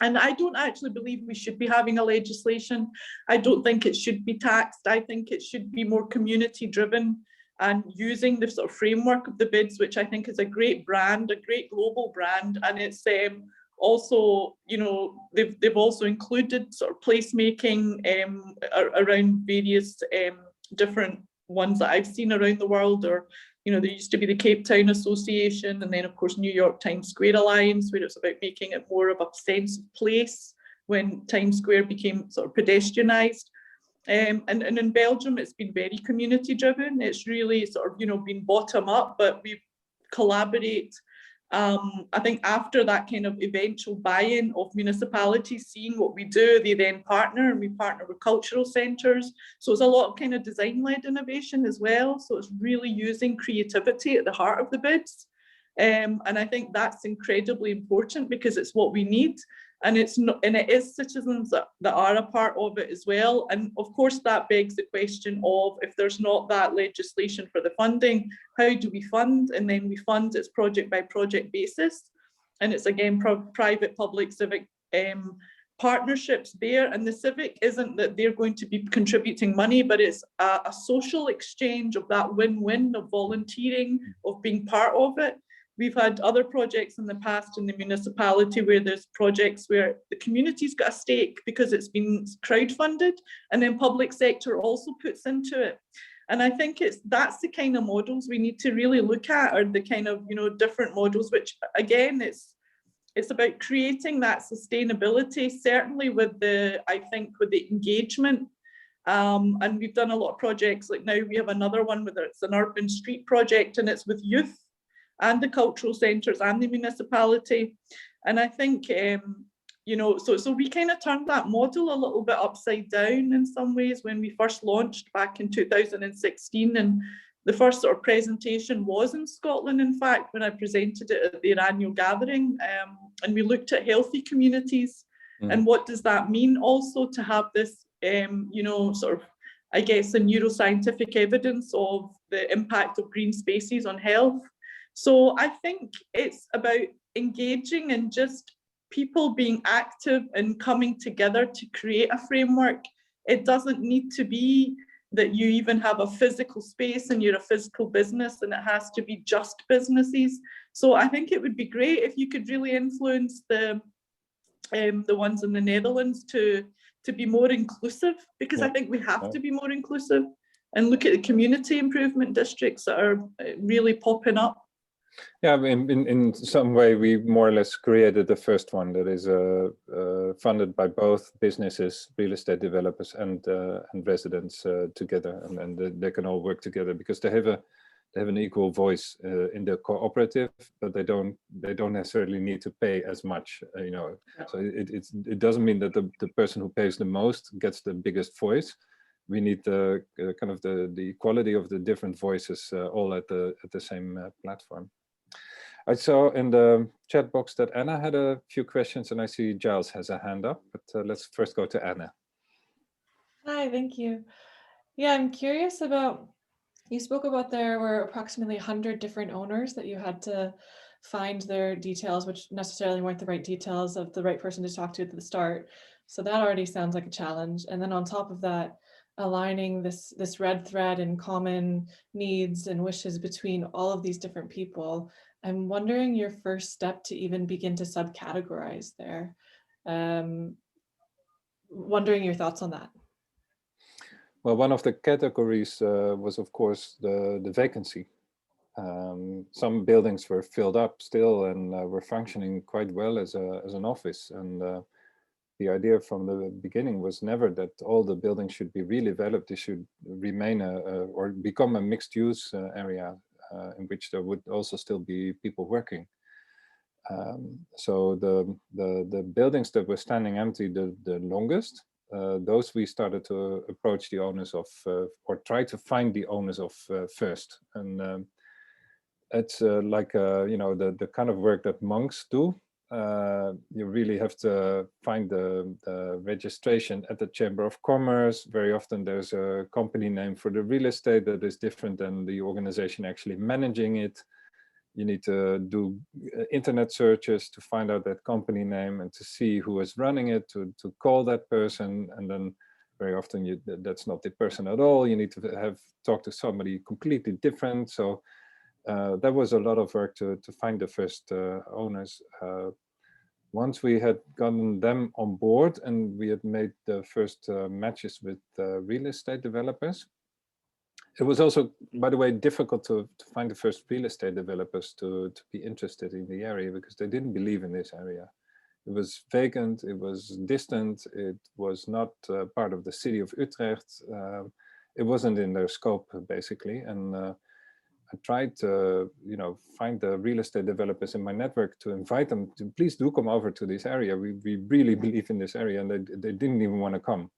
And I don't actually believe we should be having a legislation. I don't think it should be taxed. I think it should be more community driven and using the sort of framework of the bids, which I think is a great brand, a great global brand. And it's also, they've also included sort of placemaking around various different ones that I've seen around the world, or there used to be the Cape Town Association, and then of course New York Times Square Alliance, where it's about making it more of a sense of place when Times Square became sort of pedestrianised. And in Belgium, it's been very community driven. It's really sort of been bottom up, but we collaborate. I think after that kind of eventual buy-in of municipalities seeing what we do, they then partner, and we partner with cultural centres. So it's a lot of kind of design-led innovation as well. So it's really using creativity at the heart of the bids. And I think that's incredibly important because it's what we need. And it is citizens that are a part of it as well. And of course, that begs the question of, if there's not that legislation for the funding, how do we fund? And then we fund it's project by project basis. And it's again, private, public, civic partnerships there. And the civic isn't that they're going to be contributing money, but it's a social exchange of that win-win of volunteering, of being part of it. We've had other projects in the past in the municipality where there's projects where the community's got a stake because it's been crowdfunded, and then public sector also puts into it. And I think that's the kind of models we need to really look at, or the kind of different models, which again it's about creating that sustainability, certainly with the engagement. And we've done a lot of projects, like now we have another one where it's an urban street project, and it's with youth and the cultural centres and the municipality. And I think, so we kind of turned that model a little bit upside down in some ways when we first launched back in 2016. And the first sort of presentation was in Scotland, in fact, when I presented it at their annual gathering. And we looked at healthy communities and what does that mean also to have this, sort of, I guess, the neuroscientific evidence of the impact of green spaces on health. So I think it's about engaging and just people being active and coming together to create a framework. It doesn't need to be that you even have a physical space and you're a physical business and it has to be just businesses. So I think it would be great if you could really influence the ones in the Netherlands to be more inclusive, because I think we have to be more inclusive, and look at the community improvement districts that are really popping up.
Yeah, in some way, we more or less created the first one that is funded by both businesses, real estate developers, and residents together, and they can all work together because they have an equal voice in the cooperative, but they don't necessarily need to pay as much, So it doesn't mean that the person who pays the most gets the biggest voice. we need the kind of the quality of the different voices all at the same platform. I saw in the chat box that Anna had a few questions, and I see Giles has a hand up, but let's first go to Anna.
Hi, thank you. Yeah, I'm curious about, you spoke about there were approximately 100 different owners that you had to find their details, which necessarily weren't the right details of the right person to talk to at the start. So that already sounds like a challenge. And then on top of that, aligning this red thread and common needs and wishes between all of these different people. I'm wondering your first step to even begin to subcategorize there. Wondering your thoughts on that.
Well, one of the categories was, of course, the vacancy. Some buildings were filled up still and were functioning quite well as an office. And the idea from the beginning was never that all the buildings should be really developed. They should remain or become a mixed use area in which there would also still be people working. So the buildings that were standing empty the longest, those we started to approach the owners of, or try to find the owners of first. And it's like, you know, the kind of work that monks do. You really have to find the registration at the Chamber of Commerce. Very often there's a company name for the real estate that is different than the organization actually managing it. You need to do internet searches to find out that company name and to see who is running it, to call that person. And then very often that's not the person at all. You need to talk to somebody completely different. So that was a lot of work to find the first owners. Once we had gotten them on board and we had made the first matches with real estate developers, it was also, by the way, difficult to find the first real estate developers to be interested in the area because they didn't believe in this area. It was vacant, it was distant, it was not part of the city of Utrecht. It wasn't in their scope, basically. And I tried to, you know, find the real estate developers in my network to invite them to please do come over to this area. We really believe in this area, and they didn't even want to come.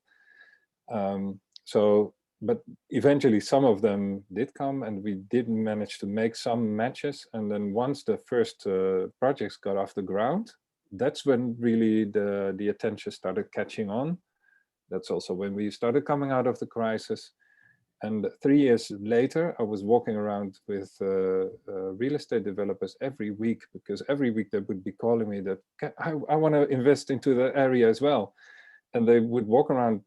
But eventually some of them did come, and we did manage to make some matches. And then once the first projects got off the ground, that's when really the attention started catching on. That's also when we started coming out of the crisis. And 3 years later, I was walking around with real estate developers every week, because every week they would be calling me that I want to invest into the area as well. And they would walk around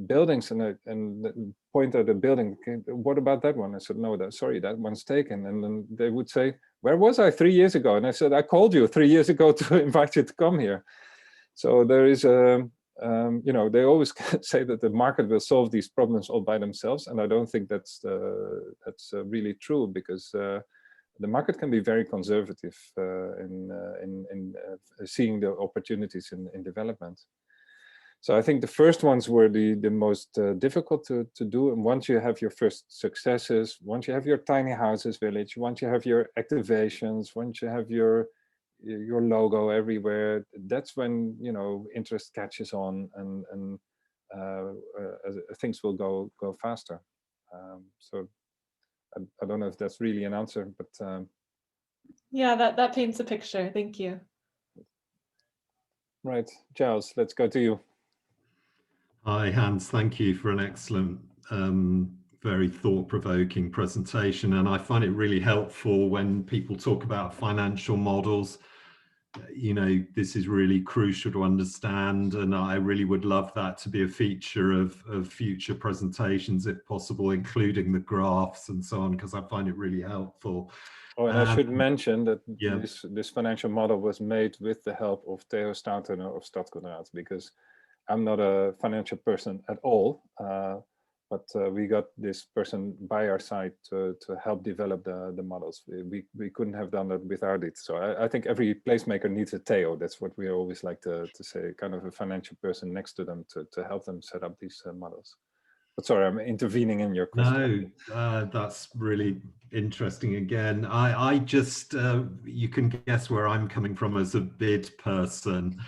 buildings and point at a building. What about that one? I said, no, sorry, that one's taken. And then they would say, where was I 3 years ago? And I said, I called you 3 years ago to invite you to come here. So there is a, you know, they always say that the market will solve these problems all by themselves. And I don't think that's really true, because the market can be very conservative in seeing the opportunities in development. So I think the first ones were the most difficult to do. And once you have your first successes, once you have your tiny houses village, once you have your activations, once you have your logo everywhere, that's when, you know, interest catches on and things will go faster. So I don't know if that's really an answer, but
yeah, that paints a picture. Thank you.
Right, Giles, let's go to you.
Hi, Hans. Thank you for an excellent, very thought-provoking presentation. And I find it really helpful when people talk about financial models. You know, this is really crucial to understand, and I really would love that to be a feature of future presentations, if possible, including the graphs and so on, because I find it really helpful.
Oh, and I should mention that this financial model was made with the help of Theo Stoutener of Stadskonraad, because I'm not a financial person at all, but we got this person by our side to help develop the models. We couldn't have done that without it. So I think every placemaker needs a Theo. That's what we always like to say, kind of a financial person next to them to help them set up these models. But sorry, I'm intervening in your question.
No, that's really interesting. Again, I just, you can guess where I'm coming from as a bid person,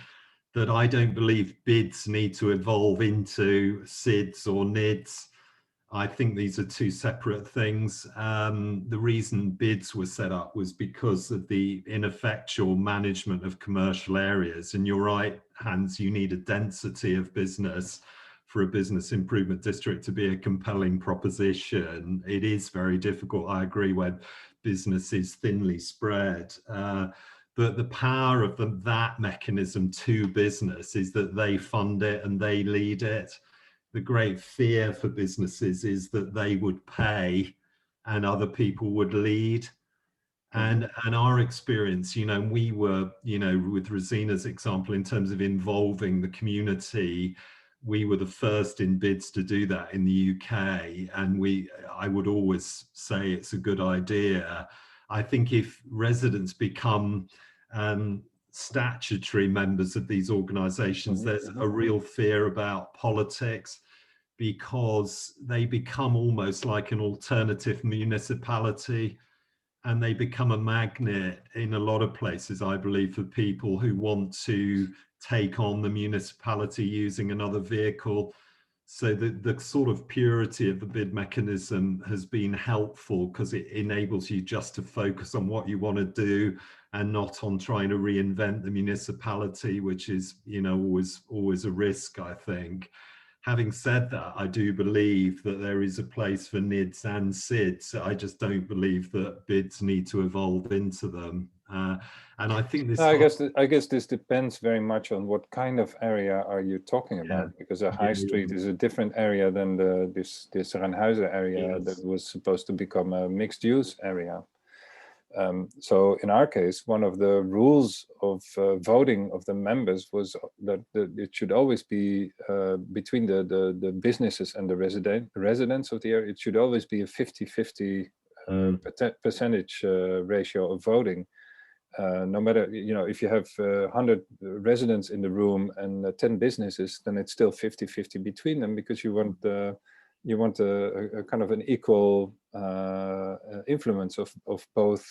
that I don't believe bids need to evolve into SIDs or NIDs. I think these are two separate things. The reason bids were set up was because of the ineffectual management of commercial areas. And you're right, Hans, you need a density of business for a business improvement district to be a compelling proposition. It is very difficult, I agree, when business is thinly spread. But the power of that mechanism to business is that they fund it and they lead it. The great fear for businesses is that they would pay and other people would lead. And our experience, you know, we were, you know, with Rhijnhuizen's example, in terms of involving the community, we were the first in bids to do that in the UK. And I would always say it's a good idea. I think if residents become statutory members of these organizations, there's a real fear about politics, because they become almost like an alternative municipality, and they become a magnet in a lot of places, I believe, for people who want to take on the municipality using another vehicle. So the sort of purity of the bid mechanism has been helpful, because it enables you just to focus on what you want to do and not on trying to reinvent the municipality, which is, you know, always a risk, I think. Having said that, I do believe that there is a place for NIDs and SIDs. I just don't believe that bids need to evolve into them. And I think this.
I guess this depends very much on what kind of area are you talking about, because a high street is a different area than this Rijnhuizen area that was supposed to become a mixed-use area. So in our case, one of the rules of voting of the members was that it should always be between the businesses and the residents of the area. It should always be a 50-50 percentage ratio of voting. No matter, you know, if you have 100 residents in the room and 10 businesses, then it's still 50-50 between them, because you want a kind of an equal influence of both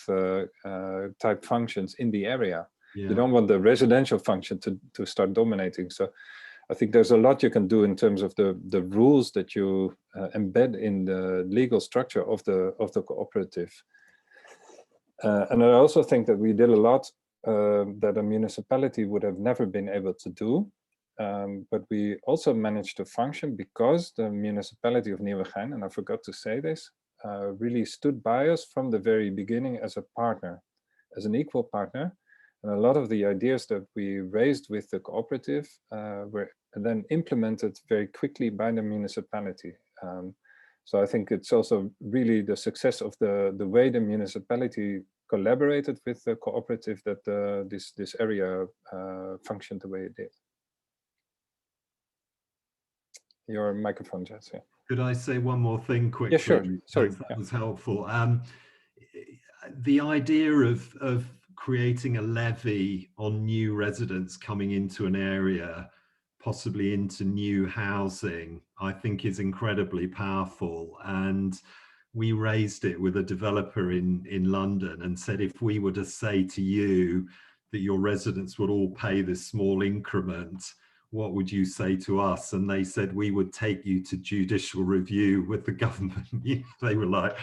type functions in the area. You don't want the residential function to start dominating. So I think there's a lot you can do in terms of the rules that you embed in the legal structure of the cooperative. And I also think that we did a lot that a municipality would have never been able to do. But we also managed to function because the municipality of Nieuwegein, and I forgot to say this, really stood by us from the very beginning as a partner, as an equal partner. And a lot of the ideas that we raised with the cooperative were then implemented very quickly by the municipality. So I think it's also really the success of the way the municipality collaborated with the cooperative that this area functioned the way it did. Your microphone, Jess. Yeah.
Could I say one more thing quickly?
Yeah, sure. Sorry.
That was helpful. The idea of creating a levy on new residents coming into an area, possibly into new housing, I think is incredibly powerful. And we raised it with a developer in London and said, if we were to say to you that your residents would all pay this small increment, what would you say to us? And they said, we would take you to judicial review with the government. They were like,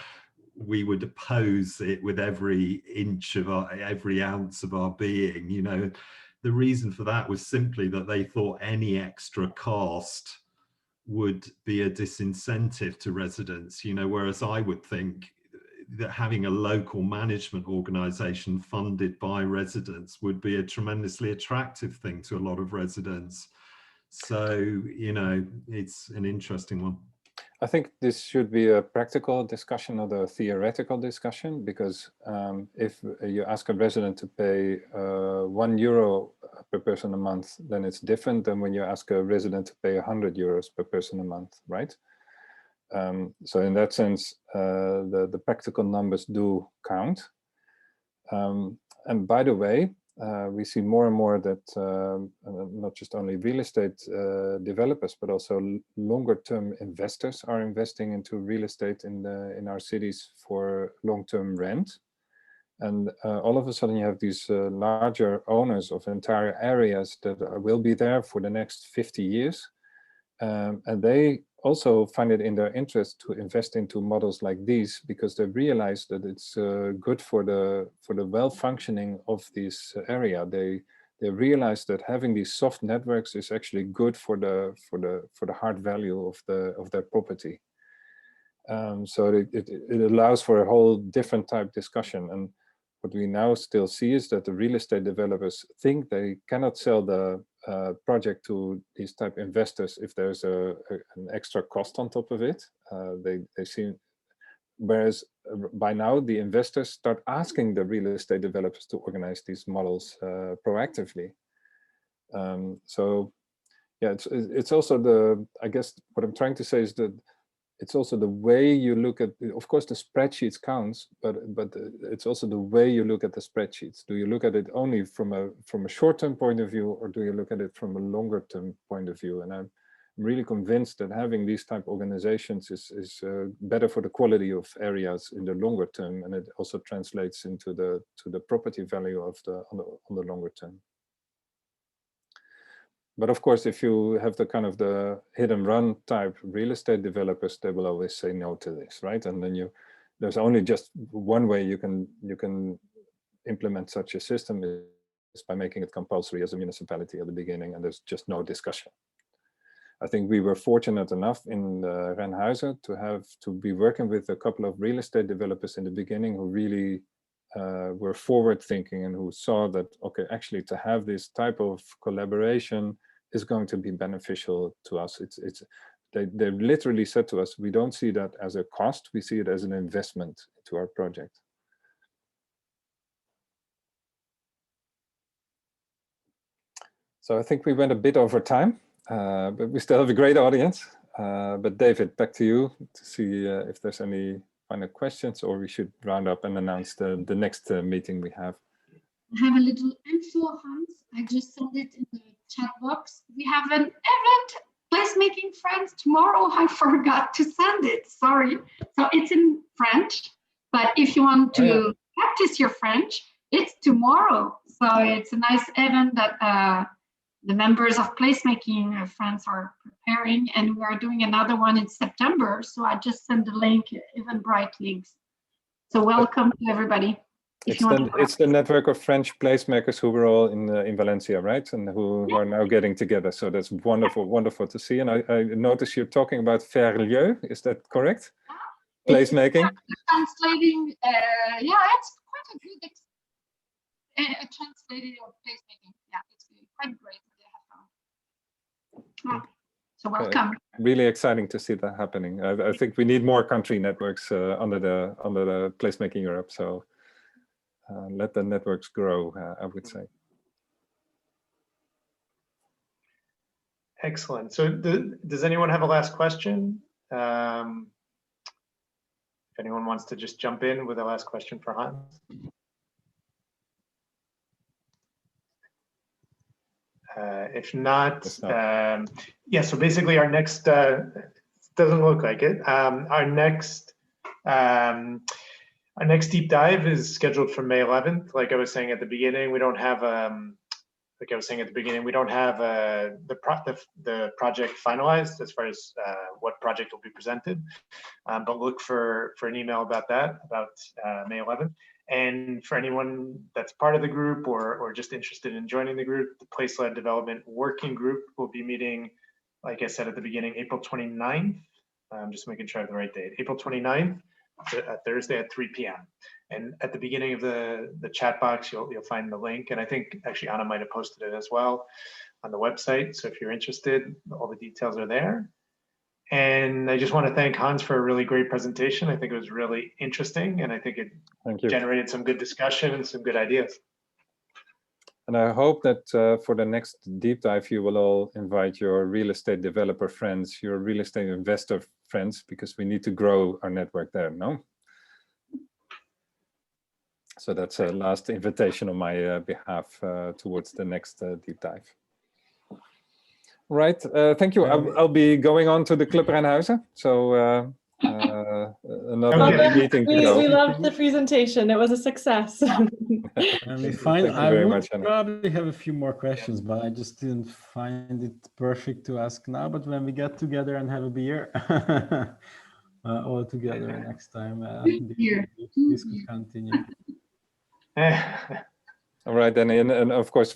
we would oppose it with every inch of every ounce of our being. You know, the reason for that was simply that they thought any extra cost would be a disincentive to residents, you know, whereas I would think that having a local management organization funded by residents would be a tremendously attractive thing to a lot of residents. So, you know, it's an interesting one.
I think this should be a practical discussion, not a theoretical discussion, because if you ask a resident to pay €1 per person a month, then it's different than when you ask a resident to pay €100 per person a month, right? So in that sense, the practical numbers do count. And by the way, we see more and more that not just only real estate developers, but also longer-term investors are investing into real estate in our cities for long-term rent. And all of a sudden you have these larger owners of entire areas that will be there for the next 50 years. And they also find it in their interest to invest into models like these, because they realize that it's good for the well-functioning of this area. They realize that having these soft networks is actually good for the hard value of their property. So it allows for a whole different type discussion. And what we now still see is that the real estate developers think they cannot sell the project to these type investors if there's an extra cost on top of it. They see, whereas by now the investors start asking the real estate developers to organize these models proactively. So yeah, it's also I guess what I'm trying to say is that it's also the way you look at, of course, the spreadsheets counts, but it's also the way you look at the spreadsheets. Do you look at it only from a short-term point of view, or do you look at it from a longer-term point of view? And I'm really convinced that having these type of organizations is better for the quality of areas in the longer term, and it also translates into the property value of on the longer term. But of course, if you have the kind of the hit and run type real estate developers, they will always say no to this, right? And then there's only just one way you can implement such a system, is by making it compulsory as a municipality at the beginning, and there's just no discussion. I think we were fortunate enough in Rijnhuizen to be working with a couple of real estate developers in the beginning who really were forward thinking and who saw that, okay, actually to have this type of collaboration is going to be beneficial to us. They literally said to us, we don't see that as a cost, we see it as an investment to our project. So I think we went a bit over time, but we still have a great audience. But David, back to you to see if there's any final questions, or we should round up and announce the next meeting we have.
I have a little info, Hans. I just sent it in the chat box. We have an event, Placemaking Friends, tomorrow. I forgot to send it, sorry. So it's in French, but if you want to practice your French, it's tomorrow. So it's a nice event that the members of Placemaking Friends are preparing, and we are doing another one in September. So I just sent the link, Eventbrite links. So welcome to everybody.
It's the network of French placemakers who were all in Valencia, right? And who are now getting together. So that's wonderful, wonderful to see. And I notice you're talking about faire lieu. Is that correct? Placemaking?
Translating, yeah, it's quite a good translating of placemaking. Yeah, it's quite great. Yeah. So welcome.
Really exciting to see that happening. I think we need more country networks under the Placemaking Europe. So let the networks grow, I would say.
Excellent. So does anyone have a last question? If anyone wants to just jump in with a last question for Hans. If not, yeah, so basically our next, doesn't look like it. Our next deep dive is scheduled for May 11th. Like I was saying at the beginning, we don't have, the project finalized as far as what project will be presented, but look for an email about that, about May 11th. And for anyone that's part of the group or just interested in joining the group, the Place-Led Development Working Group will be meeting, like I said at the beginning, April 29th. I'm just making sure I have the right date. April 29th, Thursday at 3 p.m. And at the beginning of the chat box, you'll find the link. And I think actually Anna might have posted it as well on the website. So if you're interested, all the details are there. And I just want to thank Hans for a really great presentation. I think it was really interesting, and I think it generated some good discussion and some good ideas.
And I hope that for the next deep dive, you will all invite your real estate developer friends, your real estate investor friends, because we need to grow our network there, no? So that's a last invitation on my behalf towards the next deep dive. Right, thank you. I'll be going on to the Club Rijnhuizen. So another
Okay.
meeting to
We
go.
loved the presentation. It was a success.
And we find
Thank you
I
very
would
much, Anna.
probably have a few more questions, but I just didn't find it perfect to ask now. But when we get together and have a beer all together next time, this could continue.
All right, then, and of course,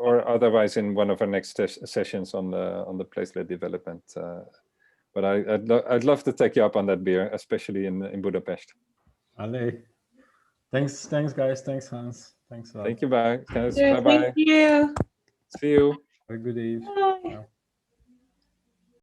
or otherwise in one of our next sessions on the place-led development. But I'd love to take you up on that beer, especially in Budapest.
Allez. Thanks, guys. Thanks, Hans. Thanks a lot.
Thank you, bye. Bye.
Thank you.
See you.
Have a good eve.
Bye.
Ciao.